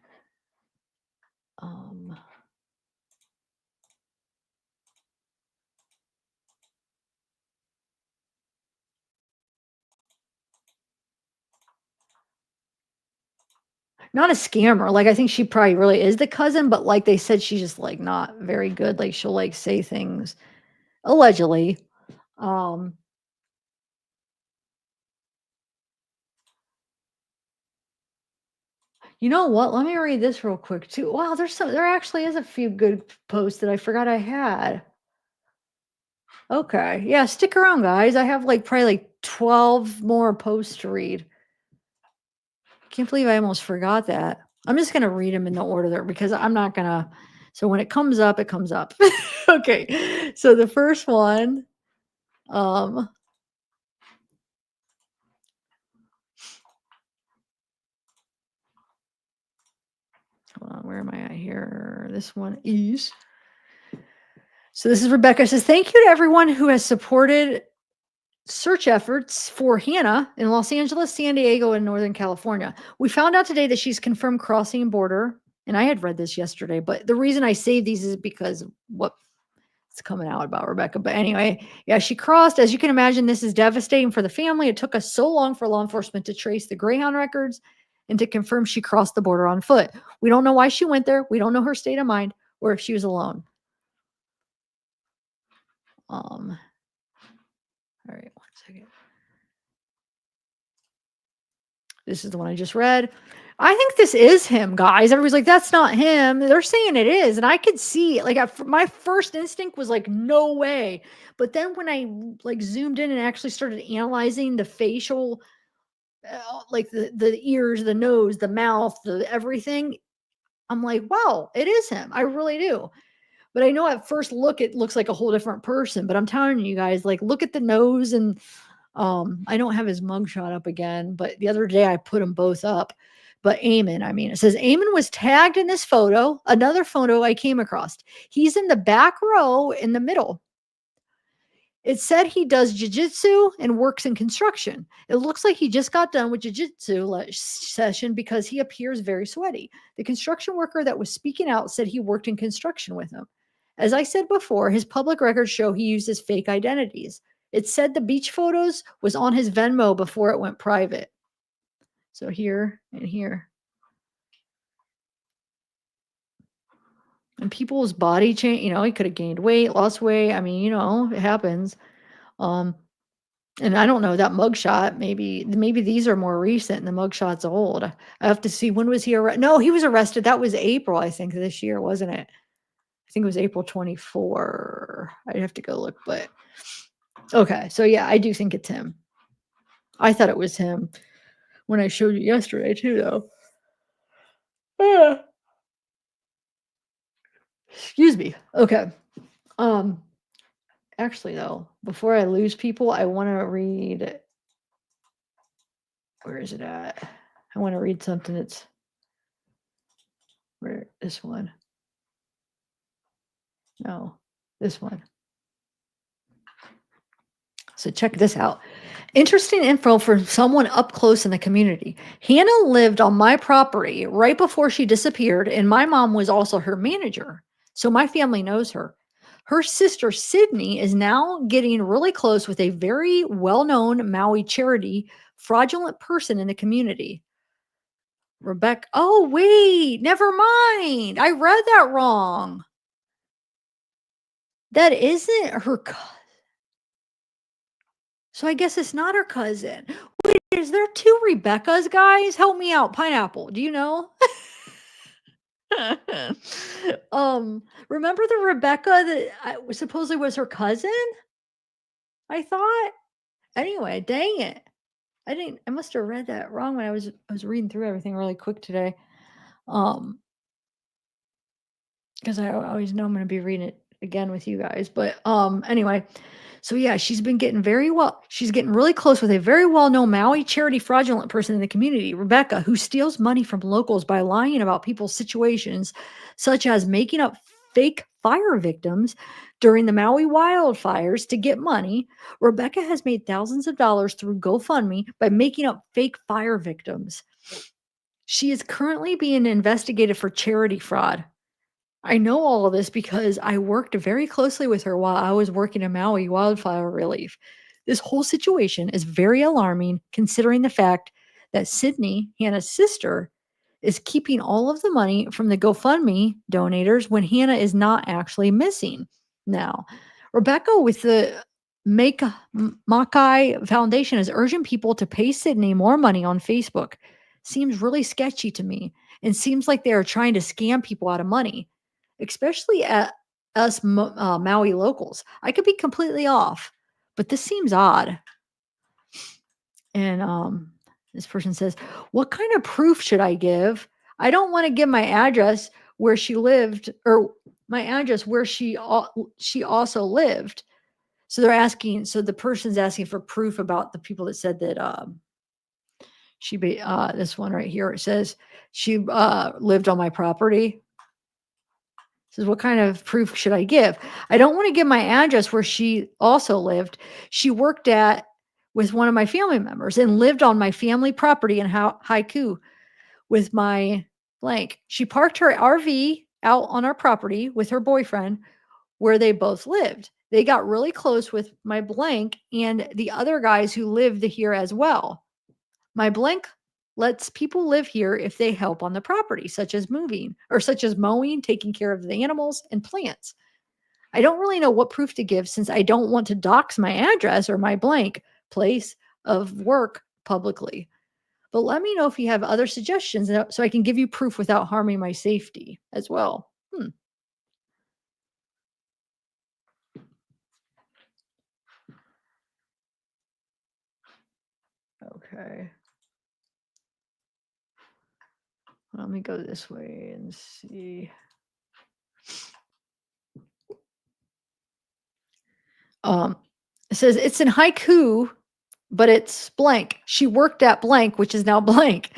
Not a scammer. Like, I think she probably really is the cousin, but like they said, she's just like not very good. Like, she'll like say things allegedly. You know what? Let me read this real quick too. Wow, there actually is a few good posts that I forgot I had. Okay. Yeah, stick around, guys. I have like probably like 12 more posts to read. Can't believe I almost forgot that. I'm just gonna read them in the order there because I'm not gonna. So when it comes up, it comes up. Okay. So the first one, hold on, where am I at here? This one is. So this is Rebecca. Says, thank you to everyone who has supported search efforts for Hannah in Los Angeles, San Diego, and Northern California. We found out today that she's confirmed crossing border, and I had read this yesterday, but the reason I saved these is because what's coming out about Rebecca. But anyway, yeah, she crossed. As you can imagine, this is devastating for the family. It took us so long for law enforcement to trace the Greyhound records and to confirm she crossed the border on foot. We don't know why she went there. We don't know her state of mind or if she was alone. All right, 1 second. This is the one I just read. I think this is him, guys. Everybody's like, that's not him. They're saying it is. And I could see, like, my first instinct was like, no way. But then when I like zoomed in and actually started analyzing the facial, like the ears, the nose, the mouth, the everything, I'm like, wow, it is him. I really do. But I know at first look, it looks like a whole different person. But I'm telling you guys, like, look at the nose and I don't have his mugshot up again, but the other day I put them both up. But Eamon, I mean, it says Eamon was tagged in this photo, another photo I came across. He's in the back row in the middle. It said he does jiu-jitsu and works in construction. It looks like he just got done with jiu-jitsu session because he appears very sweaty. The construction worker that was speaking out said he worked in construction with him. As I said before, his public records show he uses fake identities. It said the beach photos was on his Venmo before it went private. So here and here. And people's body change, he could have gained weight, lost weight. I mean, it happens. And I don't know that mugshot. Maybe these are more recent and the mugshot's old. I have to see, when was he arrested? No, he was arrested. That was April, I think, this year, wasn't it? I think it was April 24. I'd have to go look, but okay. So yeah, I do think it's him. I thought it was him when I showed you yesterday too, though. Ah. Excuse me. Okay. Actually, though, before I lose people, I want to read. Where is it at? I want to read something that's where this one. No, this one. So check this out. Interesting info for someone up close in the community. Hannah lived on my property right before she disappeared, and my mom was also her manager. So my family knows her. Her sister, Sydney, is now getting really close with a very well-known Maui charity fraudulent person in the community. Rebecca. Oh, wait, never mind. I read that wrong. That isn't her cousin. So I guess it's not her cousin. Wait, is there two Rebeccas, guys? Help me out. Pineapple, do you know? Remember the Rebecca that supposedly was her cousin? I thought. Anyway, dang it. I must have read that wrong when I was reading through everything really quick today. Because I always know I'm going to be reading it again with you guys. But anyway, so yeah, she's getting really close with a very well-known Maui charity fraudulent person in the community, Rebecca, who steals money from locals by lying about people's situations, such as making up fake fire victims during the Maui wildfires to get money. Rebecca has made thousands of dollars through GoFundMe by making up fake fire victims. She is currently being investigated for charity fraud. I know all of this because I worked very closely with her while I was working in Maui wildfire relief. This whole situation is very alarming considering the fact that Sydney, Hannah's sister, is keeping all of the money from the GoFundMe donators when Hannah is not actually missing. Now, Rebecca with the Makai Foundation is urging people to pay Sydney more money on Facebook. Seems really sketchy to me and seems like they are trying to scam people out of money, especially at us Maui locals. I could be completely off, but this seems odd. And this person says, "What kind of proof should I give? I don't want to give my address where she lived or my address where she also lived." So they're asking. So the person's asking for proof about the people that said that this one right here. It says she lived on my property. Says, what kind of proof should I give? I don't want to give my address where she also lived. She worked with one of my family members and lived on my family property in Haiku with my blank. She parked her RV out on our property with her boyfriend where they both lived. They got really close with my blank and the other guys who lived here as well. My blank lets people live here if they help on the property, such as mowing, taking care of the animals and plants. I don't really know what proof to give since I don't want to dox my address or my blank place of work publicly. But let me know if you have other suggestions so I can give you proof without harming my safety as well. Okay. Let me go this way and see. It says it's in Haiku, but it's blank. She worked at blank, which is now blank.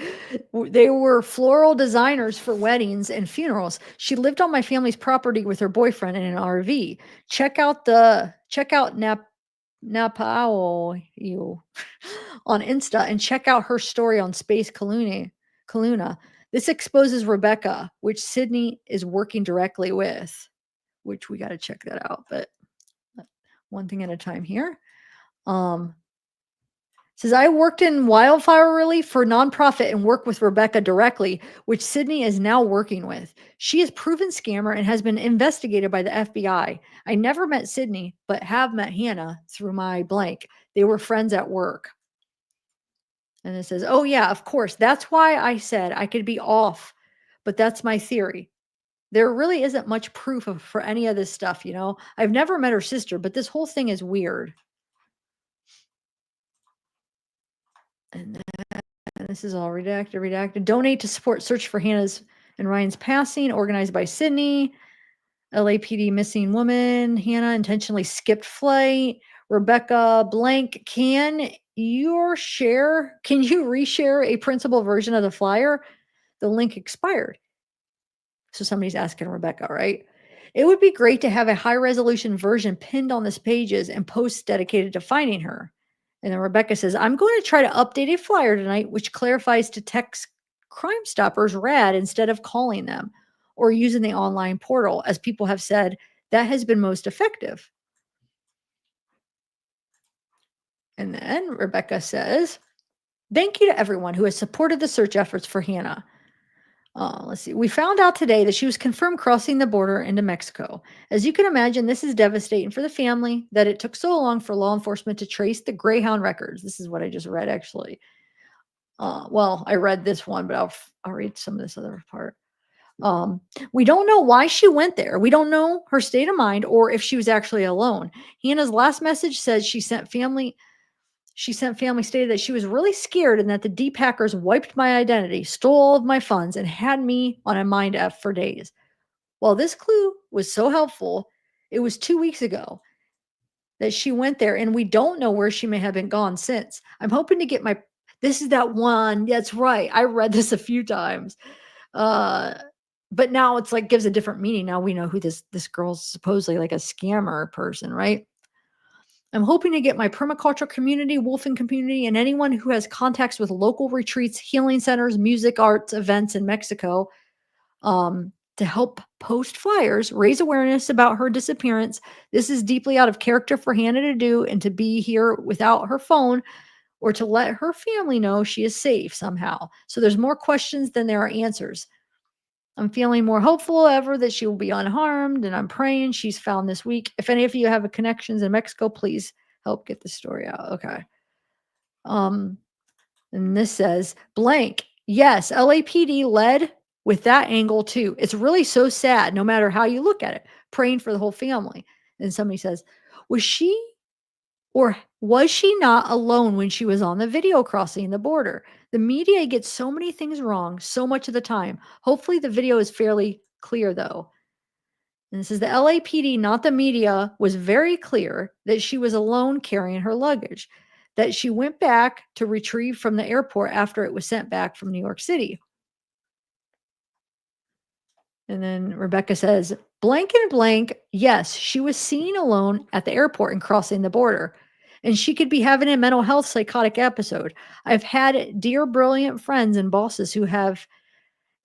They were floral designers for weddings and funerals. She lived on my family's property with her boyfriend in an RV. Check out Napao on Insta and check out her story on Space Kaluna. This exposes Rebecca, which Sydney is working directly with, which we got to check that out. But one thing at a time here. Says I worked in wildfire relief for nonprofit and work with Rebecca directly, which Sydney is now working with. She is proven scammer and has been investigated by the FBI. I never met Sydney, but have met Hannah through my blank. They were friends at work. And it says, oh yeah, of course. That's why I said I could be off, but that's my theory. There really isn't much proof for any of this stuff, you know. I've never met her sister, but this whole thing is weird. And This is all redacted. Donate to support search for Hannah's and Ryan's passing, organized by Sydney. LAPD missing woman. Hannah intentionally skipped flight. Rebecca blank. Can you reshare a printable version of the flyer? The link expired. So somebody's asking Rebecca, right? It would be great to have a high resolution version pinned on this pages and posts dedicated to finding her. And then Rebecca says, I'm going to try to update a flyer tonight, which clarifies to text Crime Stoppers RAD instead of calling them or using the online portal, as people have said that has been most effective. And then Rebecca says, thank you to everyone who has supported the search efforts for Hannah. Let's see. We found out today that she was confirmed crossing the border into Mexico. As you can imagine, this is devastating for the family that it took so long for law enforcement to trace the Greyhound records. This is what I just read, actually. Well, I read this one, but I'll read some of this other part. We don't know why she went there. We don't know her state of mind or if she was actually alone. Hannah's last message says she sent family stated that she was really scared and that the deep hackers wiped my identity, stole all of my funds, and had me on a mind F for days. Well, this clue was so helpful. It was 2 weeks ago that she went there, and we don't know where she may have been gone since. I'm hoping to get this is that one. That's right. I read this a few times. But now it's like gives a different meaning. Now we know who this girl's supposedly like a scammer person, right? I'm hoping to get my permaculture community, wolfing community, and anyone who has contacts with local retreats, healing centers, music, arts, events in Mexico to help post flyers, raise awareness about her disappearance. This is deeply out of character for Hannah to do, and to be here without her phone or to let her family know she is safe somehow. So there's more questions than there are answers. I'm feeling more hopeful ever that she will be unharmed, and I'm praying she's found this week. If any of you have connections in Mexico, please help get the story out. Okay. And this says blank. Yes, LAPD led with that angle too. It's really so sad, no matter how you look at it. Praying for the whole family. And somebody says, was she not alone when she was on the video crossing the border? The media gets so many things wrong so much of the time. Hopefully the video is fairly clear, though. And this is the LAPD, not the media, was very clear that she was alone carrying her luggage, that she went back to retrieve from the airport after it was sent back from New York City. And then Rebecca says, blank and blank, yes, she was seen alone at the airport and crossing the border. And she could be having a mental health psychotic episode. I've had dear, brilliant friends and bosses who have,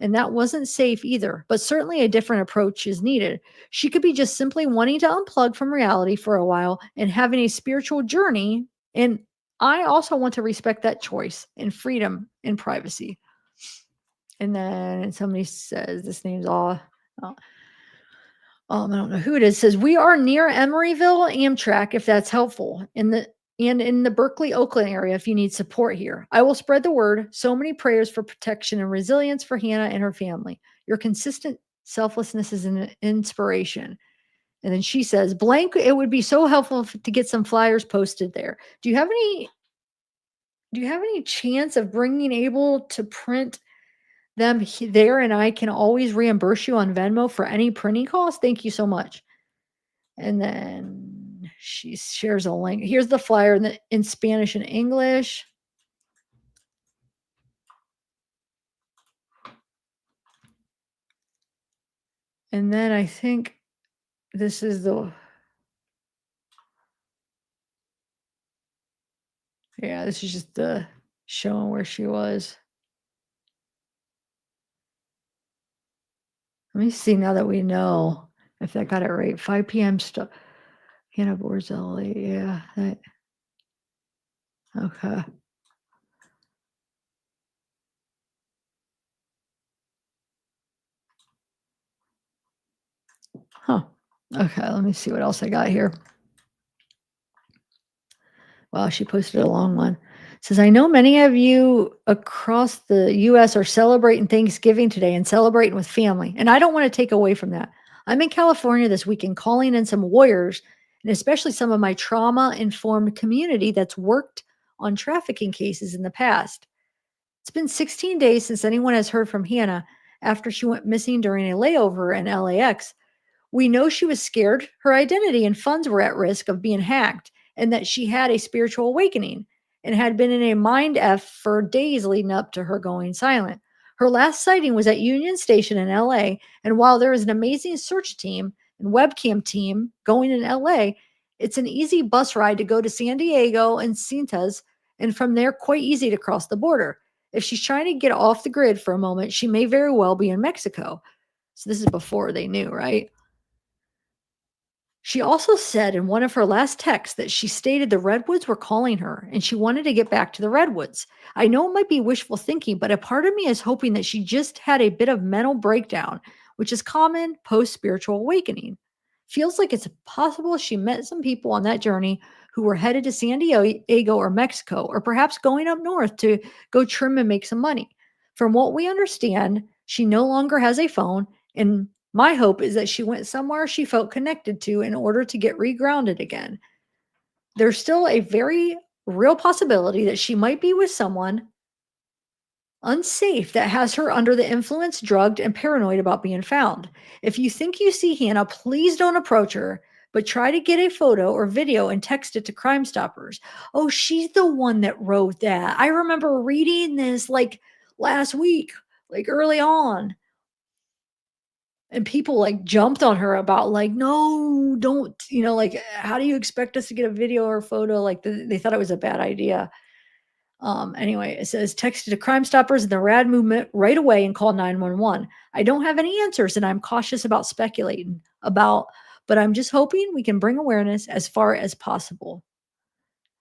and that wasn't safe either, but certainly a different approach is needed. She could be just simply wanting to unplug from reality for a while and having a spiritual journey. And I also want to respect that choice and freedom and privacy. And then somebody says, this name's all, I don't know who it is, says, we are near Emeryville Amtrak, if that's helpful, in the Berkeley, Oakland area, if you need support here. I will spread the word. So many prayers for protection and resilience for Hannah and her family. Your consistent selflessness is an inspiration. And then she says, blank, it would be so helpful to get some flyers posted there. Do you have any chance of able to print them there, and I can always reimburse you on Venmo for any printing costs? Thank you so much. And then she shares a link. Here's the flyer in Spanish and English. And then I think this is this is just the showing where she was. Let me see now that we know if that got it right. 5 p.m. stuff. Hannah boards LA. Yeah. Okay. Huh. Okay. Let me see what else I got here. Wow, she posted a long one. It says, I know many of you across the U.S. are celebrating Thanksgiving today and celebrating with family. And I don't want to take away from that. I'm in California this weekend calling in some warriors, and especially some of my trauma-informed community that's worked on trafficking cases in the past. It's been 16 days since anyone has heard from Hannah after she went missing during a layover in LAX. We know she was scared her identity and funds were at risk of being hacked, and that she had a spiritual awakening and had been in a mind F for days leading up to her going silent. Her last sighting was at Union Station in LA, and while there is an amazing search team and webcam team going in LA, it's an easy bus ride to go to San Diego and Cintas, and from there, quite easy to cross the border. If she's trying to get off the grid for a moment, she may very well be in Mexico. So this is before they knew, right? She also said in one of her last texts that she stated the Redwoods were calling her and she wanted to get back to the Redwoods. I know it might be wishful thinking, but a part of me is hoping that she just had a bit of mental breakdown, which is common post spiritual awakening. Feels like it's possible she met some people on that journey who were headed to San Diego or Mexico, or perhaps going up north to go trim and make some money. From what we understand, she no longer has a phone, and my hope is that she went somewhere she felt connected to in order to get regrounded again. There's still a very real possibility that she might be with someone unsafe that has her under the influence, drugged, and paranoid about being found. If you think you see Hannah, please don't approach her, but try to get a photo or video and text it to Crime Stoppers. Oh, she's the one that wrote that. I remember reading this like last week, like early on. And people like jumped on her about like, no, don't, like, how do you expect us to get a video or a photo? Like they thought it was a bad idea. Anyway, it says texted to Crime Stoppers and the RAD movement right away and call 911. I don't have any answers and I'm cautious about speculating about, but I'm just hoping we can bring awareness as far as possible,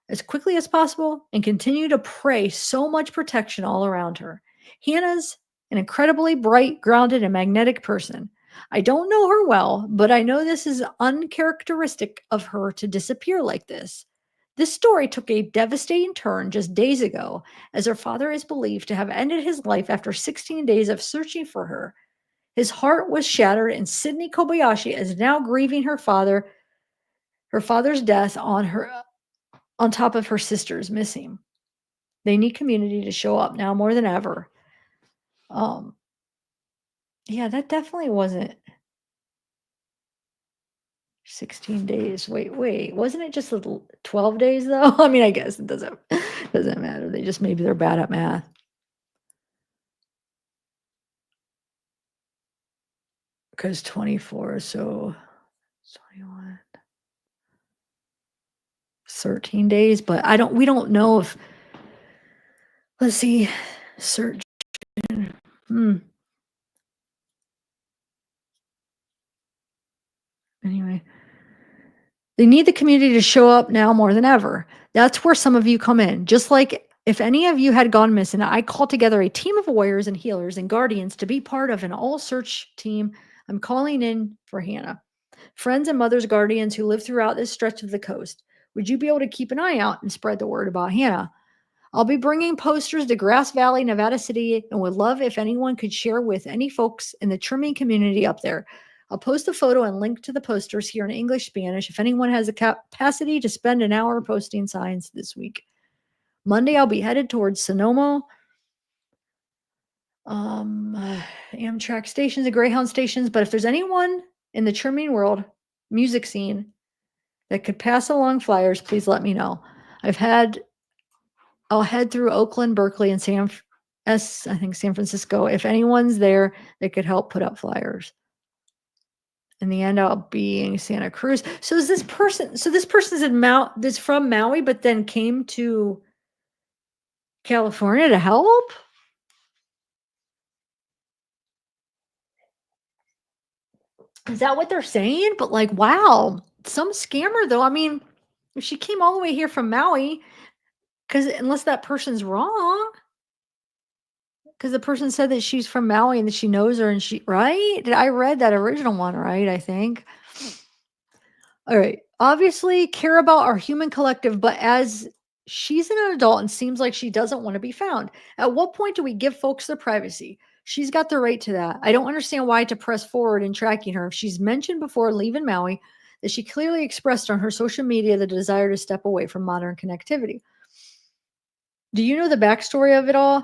as quickly as possible, and continue to pray so much protection all around her. Hannah's an incredibly bright, grounded, and magnetic person. I don't know her well, but I know this is uncharacteristic of her to disappear like this. This story took a devastating turn just days ago, as her father is believed to have ended his life after 16 days of searching for her. His heart was shattered, and Sydney Kobayashi is now grieving her father's death on top of her sister's missing. They need community to show up now more than ever. Yeah, that definitely wasn't 16 days. Wait. Wasn't it just 12 days though? I mean, I guess it doesn't matter. Maybe they're bad at math. Because 24, so 21. 13 days, but we don't know if, let's see, search. Anyway, they need the community to show up now more than ever. That's where some of you come in. Just like if any of you had gone missing, I called together a team of warriors and healers and guardians to be part of an all search team. I'm calling in for Hannah. Friends and mothers, guardians who live throughout this stretch of the coast, would you be able to keep an eye out and spread the word about Hannah? I'll be bringing posters to Grass Valley, Nevada City, and would love if anyone could share with any folks in the trimming community up there. I'll post a photo and link to the posters here in English, Spanish, if anyone has the capacity to spend an hour posting signs this week. Monday, I'll be headed towards Sonoma, Amtrak stations and Greyhound stations. But if there's anyone in the trimming world, music scene, that could pass along flyers, please let me know. I'll head through Oakland, Berkeley, and San Francisco. If anyone's there, they could help put up flyers. In the end, I'll be in Santa Cruz. So this person's from Maui, but then came to California to help? Is that what they're saying? But like, wow, some scammer though. I mean, if she came all the way here from Maui, because unless that person's wrong, because the person said that she's from Maui and that she knows her, and right? I read that original one, right? I think. All right. Obviously, care about our human collective, but as she's an adult and seems like she doesn't want to be found, at what point do we give folks their privacy? She's got the right to that. I don't understand why to press forward in tracking her. If she's mentioned before leaving Maui that she clearly expressed on her social media the desire to step away from modern connectivity. Do you know the backstory of it all?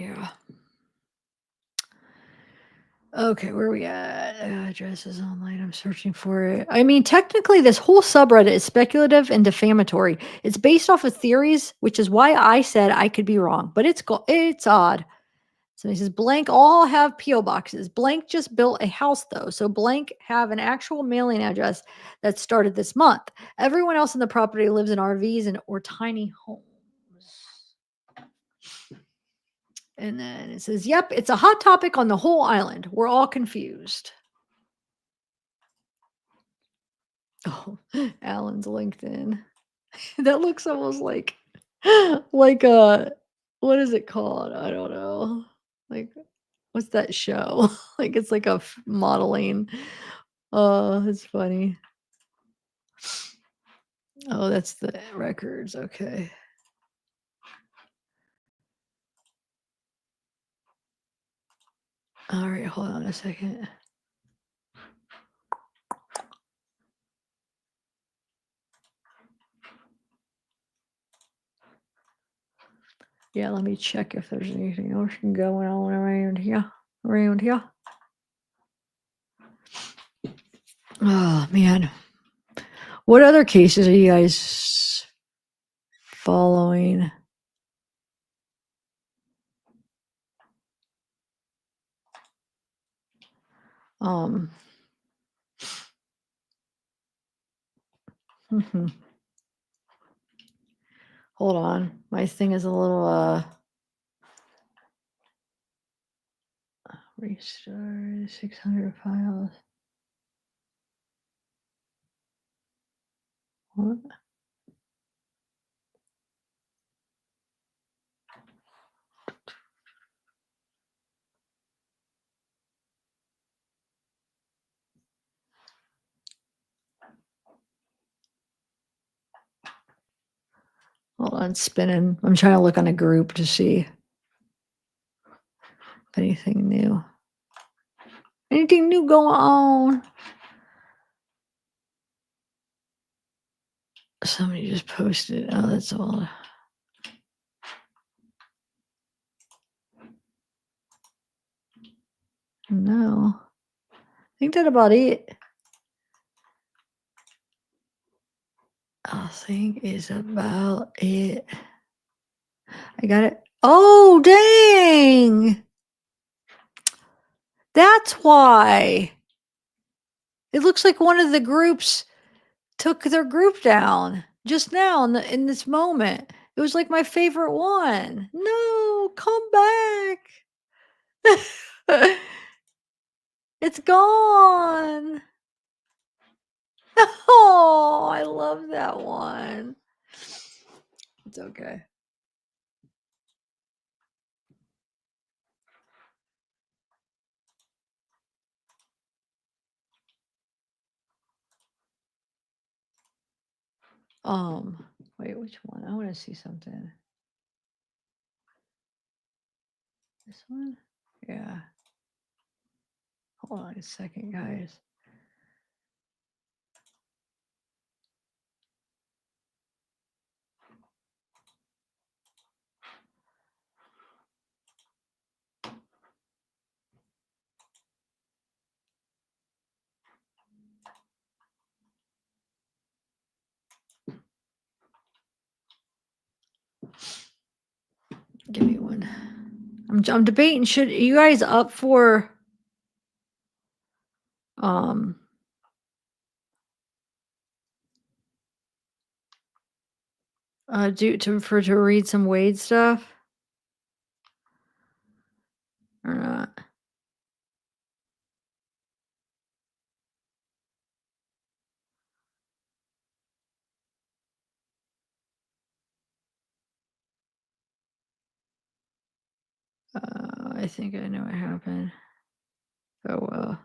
Yeah. Okay, where are we at? Addresses online. I'm searching for it. I mean, technically, this whole subreddit is speculative and defamatory. It's based off of theories, which is why I said I could be wrong. But it's odd. So he says blank all have PO boxes. Blank just built a house though. So blank have an actual mailing address that started this month. Everyone else in the property lives in RVs and or tiny homes. And then it says, yep, it's a hot topic on the whole island. We're all confused. Oh, Alan's LinkedIn. That looks almost like what is it called? I don't know. Like, what's that show? Like it's like a modeling. Oh, it's funny. Oh, that's the records. Okay. All right, hold on a second. Yeah, let me check if there's anything else going on around here. Oh man. What other cases are you guys following? Hold on. My thing is a little restart 600 files. What? Hold on, it's spinning. I'm trying to look on a group to see if anything new. Anything new going on? Somebody just posted. Oh, that's all. No. I think that's about it. I think is about it. I got it. Oh, dang. That's why. It looks like one of the groups took their group down just now in this moment. It was like my favorite one. No, come back. It's gone. Oh, I love that one. It's okay. Wait, which one? I want to see something. This one? Yeah. Hold on a second, guys. Give me one. I'm debating. Should you guys up for to read some Wade stuff or not? I think I know what happened. Oh well.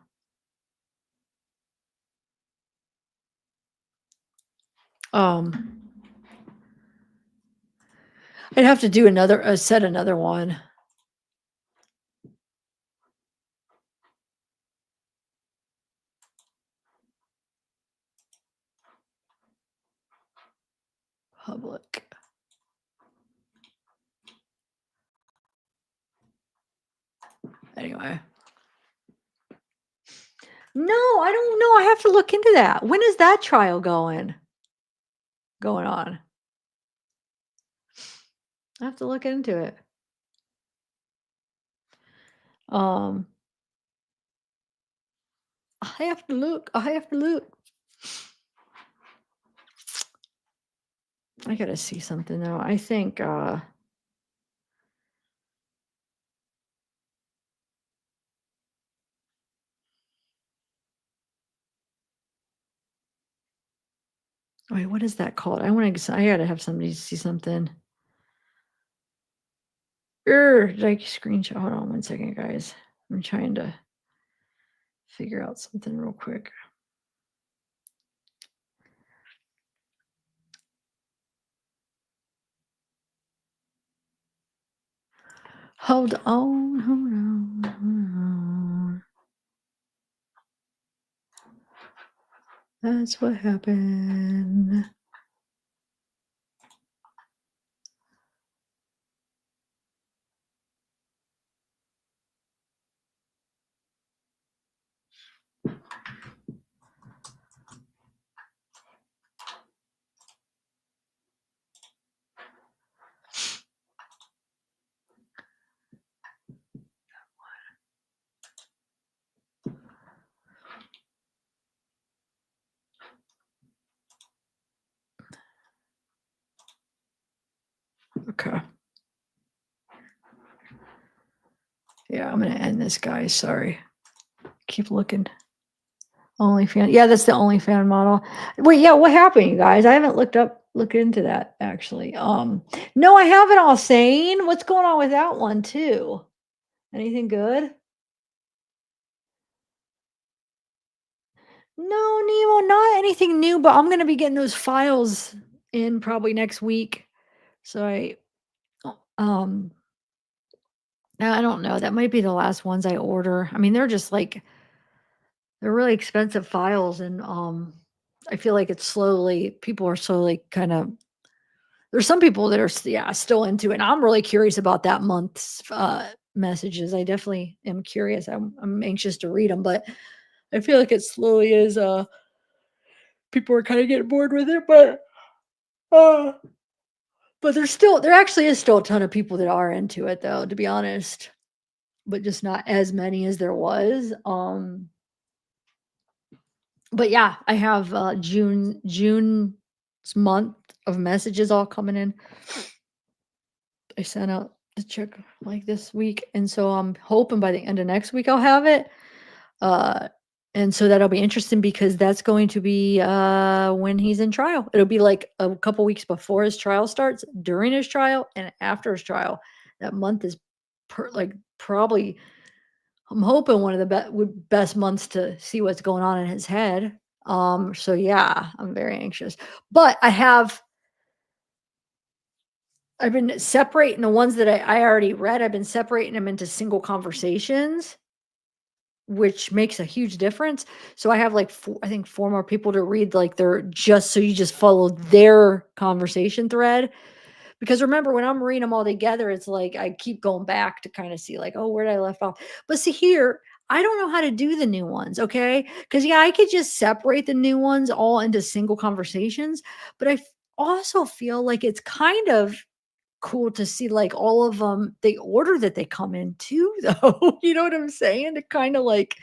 I'd have to do another one. Public. Anyway. No, I don't know. I have to look into that. When is that trial going on? I have to look into it. I have to look. I have to look. I gotta see something though. I think wait, what is that called? I gotta have somebody see something. Did I screenshot? Hold on one second, guys. I'm trying to figure out something real quick. Hold on. That's what happened. Okay. Yeah, I'm gonna end this, guys. Sorry. Keep looking. OnlyFans. Yeah, that's the OnlyFans model. Wait, yeah, what happened, you guys? I haven't looked into that actually. No, I haven't. All sane. What's going on with that one too? Anything good? No, Nemo, not anything new, but I'm gonna be getting those files in probably next week. So I don't know. That might be the last ones I order. I mean, they're just like they're really expensive files, and I feel like people are slowly kind of. There's some people that are still into it. And I'm really curious about that month's messages. I definitely am curious. I'm anxious to read them, but I feel like it slowly is. People are kind of getting bored with it, but there actually is still a ton of people that are into it, though, to be honest, but just not as many as there was. But yeah, I have June's month of messages all coming in. I sent out the check like this week, and so I'm hoping by the end of next week I'll have it. And so that'll be interesting because that's going to be when he's in trial. It'll be like a couple weeks before his trial starts, during his trial, and after his trial. That month is probably. I'm hoping one of the best months to see what's going on in his head. So yeah, I'm very anxious. But I've been separating the ones that I already read. I've been separating them into single conversations, which makes a huge difference. So I have like I think 4 more people to read, like you just follow their conversation thread. Because remember, when I'm reading them all together, it's like I keep going back to kind of see like, oh, where did I left off? But see here, I don't know how to do the new ones, okay? Because yeah, I could just separate the new ones all into single conversations, but I also feel like it's kind of cool to see like all of them, the order that they come in too, though. You know what I'm saying? To kind of like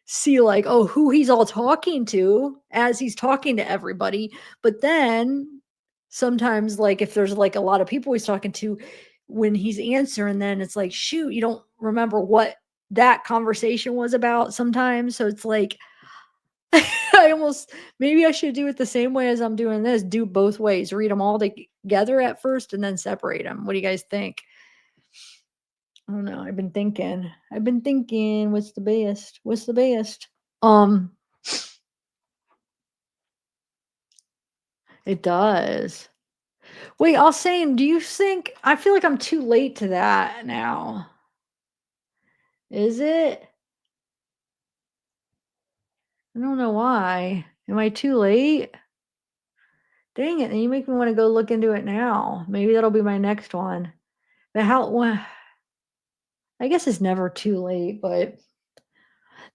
see like, oh, who he's all talking to as he's talking to everybody. But then sometimes like if there's like a lot of people he's talking to when he's answering, then it's like, shoot, you don't remember what that conversation was about sometimes. So it's like maybe I should do it the same way as I'm doing this, do both ways, read them all together at first and then separate them. What do you guys think? I don't know. I've been thinking, what's the best? It does. Wait, I'll say, do you think, I feel like I'm too late to that now. Is it? I don't know why. Am I too late? Dang it. Then you make me want to go look into it now. Maybe that'll be my next one. But I guess it's never too late, but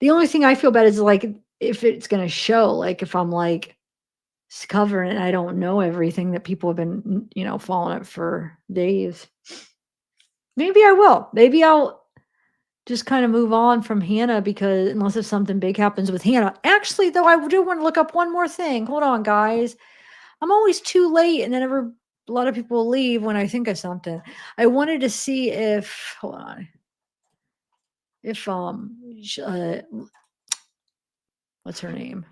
the only thing I feel bad is like if it's gonna show, like if I'm like covering it, I don't know everything that people have been, following it for days. Maybe I will. Maybe I'll just kind of move on from Hannah because unless if something big happens with Hannah. Actually, though, I do want to look up one more thing. Hold on, guys. I'm always too late, and then a lot of people leave when I think of something. I wanted to see if hold on. If what's her name?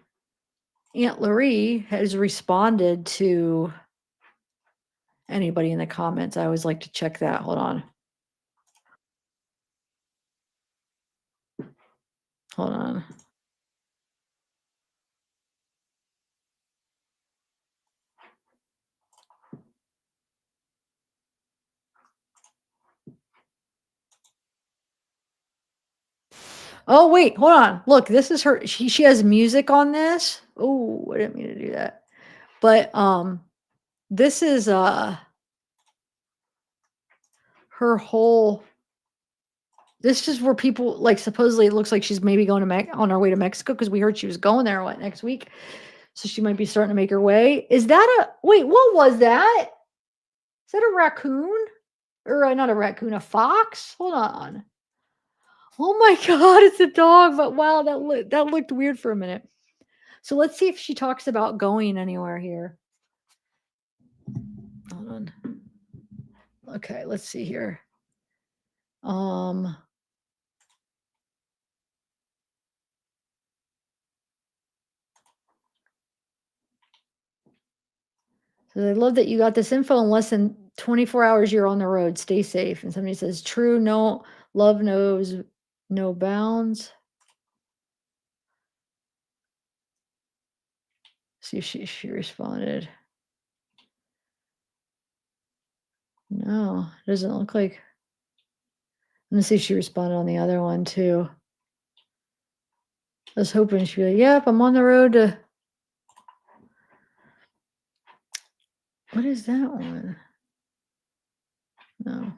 Aunt Laurie has responded to anybody in the comments. I always like to check that. Hold on. Hold on. Oh, wait, hold on. Look, this is her. She has music on this. Oh, I didn't mean to do that. But this is her whole. This is where people like supposedly it looks like she's maybe going to on her way to Mexico because we heard she was going there next week. So she might be starting to make her way. Is that wait, what was that? Is that a raccoon? Or not a raccoon, a fox? Hold on. Oh my god, it's a dog, but wow, that looked weird for a minute. So let's see if she talks about going anywhere here. Hold on. Okay, let's see here. So I love that you got this info in less than 24 hours. You're on the road. Stay safe. And somebody says, true, no, love knows no bounds. See if she responded. No, doesn't look like. Let me see if she responded on the other one too. I was hoping she'd be like, yep, I'm on the road to. What is that one? No.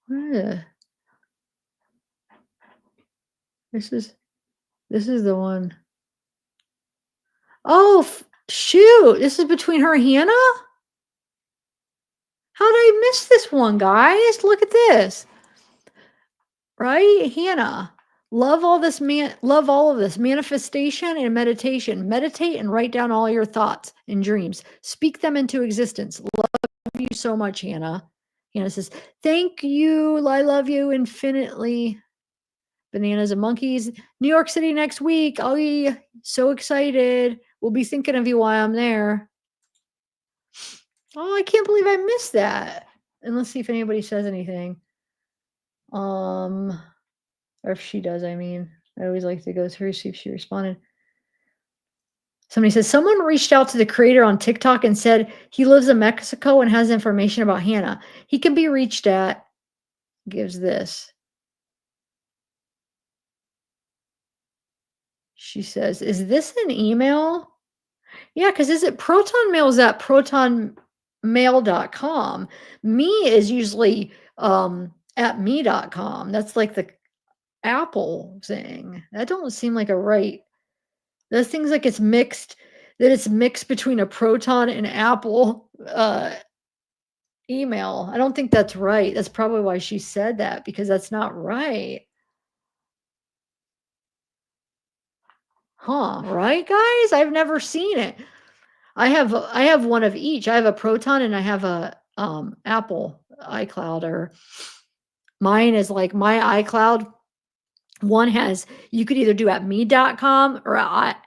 What? This is the one. Oh, shoot. This is between her and Hannah? How did I miss this one, guys? Look at this. Right? Hannah. Love all of this manifestation and meditation. Meditate and write down all your thoughts and dreams. Speak them into existence. Love you so much, Hannah. Hannah says, thank you. I love you infinitely. Bananas and monkeys. New York City next week. I'll be so excited. We'll be thinking of you while I'm there. Oh, I can't believe I missed that. And let's see if anybody says anything. Or if she does, I mean. I always like to go through, see if she responded. Somebody says, someone reached out to the creator on TikTok and said he lives in Mexico and has information about Hannah. He can be reached at, gives this. She says, is this an email? Yeah, because is it Proton Mail is at protonmail.com. Me is usually at me.com. That's like the Apple thing. That don't seem like a right. That seems like it's mixed, that it's mixed between a Proton and Apple email. I don't think that's right. That's probably why she said that, because that's not right. Huh, right, guys? I've never seen it. I have one of each. I have a Proton and I have a Apple iCloud, or mine is like my iCloud. One has, you could either do at me.com or at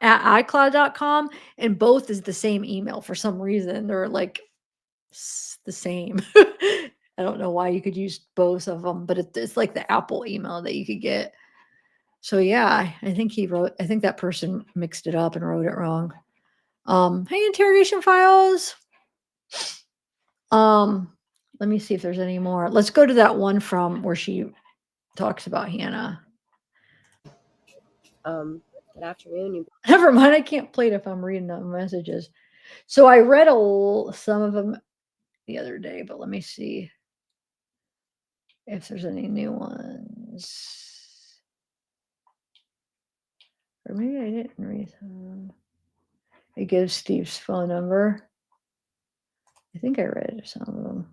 iCloud.com, and both is the same email for some reason. They're like the same. I don't know why you could use both of them, but it's like the Apple email that you could get. So yeah, I think that person mixed it up and wrote it wrong. Hey, interrogation files. Let me see if there's any more. Let's go to that one from where she talks about Hannah. Good afternoon. Never mind, I can't play it if I'm reading the messages. So I read some of them the other day, but let me see if there's any new ones. Or maybe I didn't read them. It gives Steve's phone number. I think I read some of them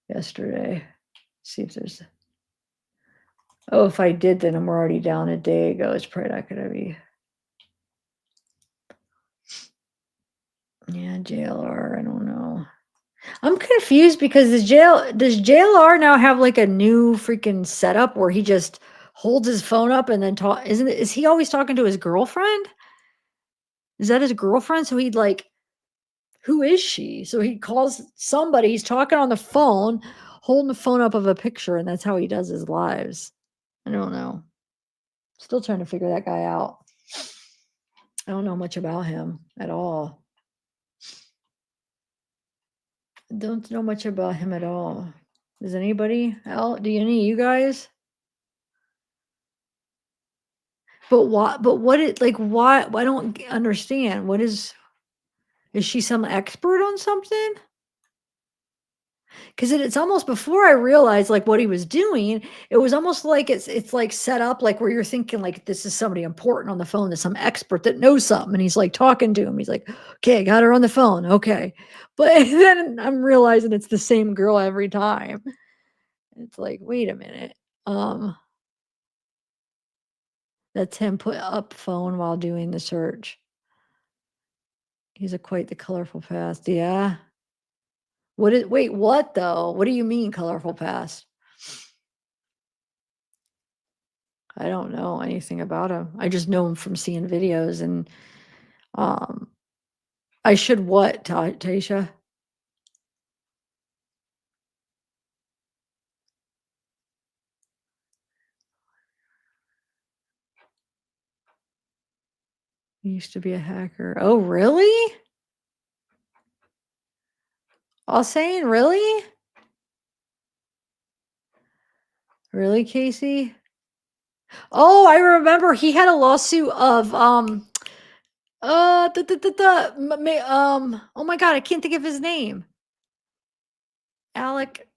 yesterday. See if there's. Oh, if I did, then I'm already down a day ago. It's probably not going to be. Yeah, JLR. I don't know. I'm confused because does JLR now have like a new freaking setup where he just holds his phone up and then talk? Is he always talking to his girlfriend? Is that his girlfriend? So he'd like, who is she? So he calls somebody. He's talking on the phone, holding the phone up of a picture, and that's how he does his lives. I don't know. Still trying to figure that guy out. I don't know much about him at all. Don't know much about him at all. Does anybody else? Do any of you guys? But why? But what it like? Why? I don't understand. What is she some expert on something? Because it's almost before I realized like what he was doing, it was almost like it's like set up like where you're thinking like this is somebody important on the phone, there's some expert that knows something, and he's like talking to him. He's like, okay, I got her on the phone. Okay. But then I'm realizing it's the same girl every time. It's like, wait a minute. That's him put up phone while doing the search. He's a quite the colorful past. Yeah. Wait, what though? What do you mean colorful past? I don't know anything about him. I just know him from seeing videos and I should what, Taisha? He used to be a hacker. Oh, really? All saying, really? Really, Casey? Oh, I remember he had a lawsuit of oh my god, I can't think of his name. Alec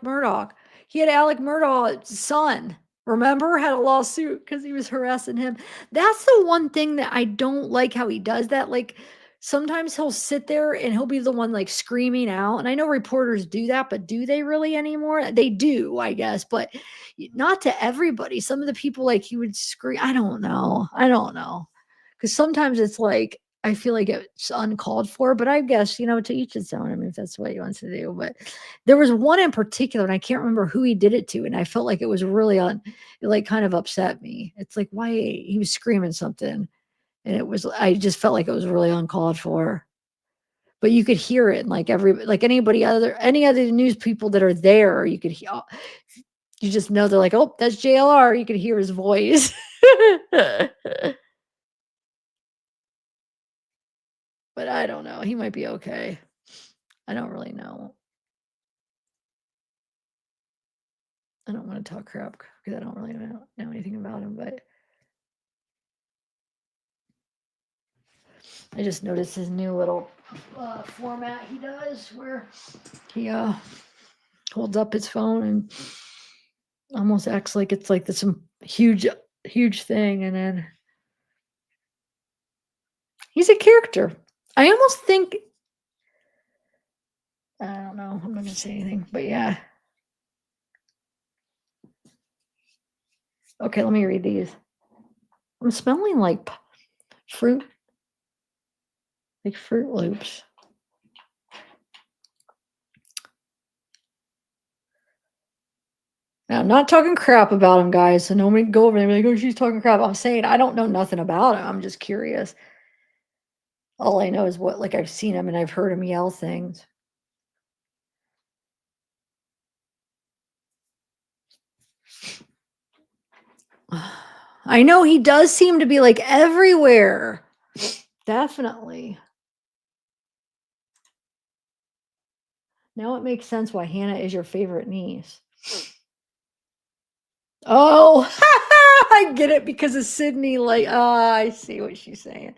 Murdoch. He had Alec Murdaugh's son. Remember, had a lawsuit because he was harassing him. That's the one thing that I don't like how he does that. Like sometimes he'll sit there and he'll be the one like screaming out. And I know reporters do that, but do they really anymore? They do, I guess, but not to everybody. Some of the people like he would scream. I don't know. Because sometimes it's like I feel like it's uncalled for, but I guess, to each its own. I mean, if that's what he wants to do. But there was one in particular, and I can't remember who he did it to. And I felt like it was really it like kind of upset me. It's like, why he was screaming something. And I just felt like it was really uncalled for. But you could hear it, and like any other news people that are there, you could hear. You just know they're like, oh, that's JLR. You could hear his voice. But I don't know. He might be okay. I don't really know. I don't want to talk crap because I don't really know anything about him, but I just noticed his new little format he does where he holds up his phone and almost acts like it's like some huge thing, and then he's a character. I almost think I don't know. I'm not gonna say anything, but yeah. Okay, let me read these. I'm smelling like fruit, like Fruit Loops. Now, I'm not talking crap about him, guys. So nobody go over there and be like, oh, she's talking crap. I'm saying I don't know nothing about him. I'm just curious. All I know is what, like, I've seen him and I've heard him yell things. I know he does seem to be like everywhere. Definitely. Now it makes sense why Hannah is your favorite niece. Oh, I get it because of Sydney. Like, I see what she's saying.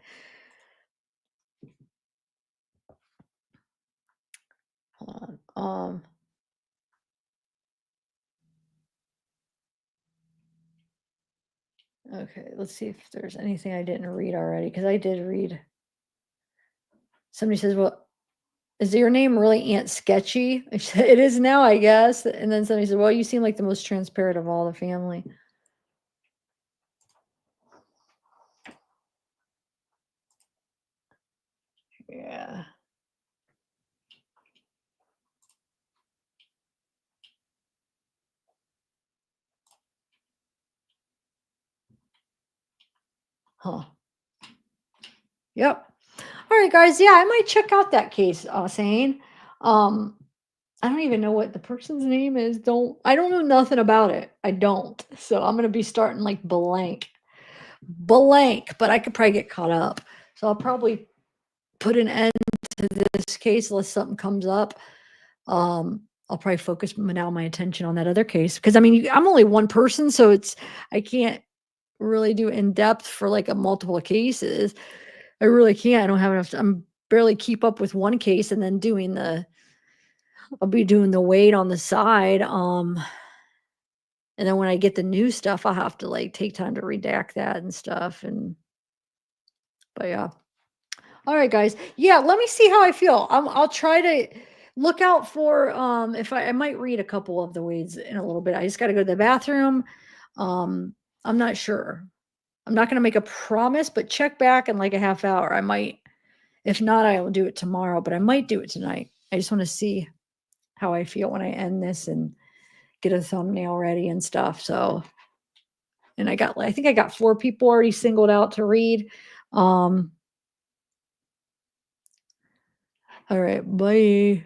Okay, let's see if there's anything I didn't read already, because I did read. Somebody says, well, is your name really Aunt Sketchy? I said, it is now, I guess. And then somebody said, well, you seem like the most transparent of all the family. Yeah. Huh. Yep. All right, guys. Yeah, I might check out that case, Sane. I don't even know what the person's name is. I don't know nothing about it. I don't. So I'm gonna be starting like blank. But I could probably get caught up. So I'll probably put an end to this case unless something comes up. I'll probably focus now my attention on that other case, because I mean I'm only one person, so I can't really do in depth for like a multiple cases. I really can't. I don't have enough. I'm barely keep up with one case, and then I'll be doing the weight on the side. And then when I get the new stuff, I'll have to like take time to redact that and stuff. But yeah. All right, guys. Yeah, let me see how I feel. I'll try to look out for if I might read a couple of the weights in a little bit. I just got to go to the bathroom. I'm not sure. I'm not going to make a promise, but check back in like a half hour. I might. If not, I will do it tomorrow, but I might do it tonight. I just want to see how I feel when I end this and get a thumbnail ready and stuff. So, and I think I got 4 people already singled out to read. All right, bye.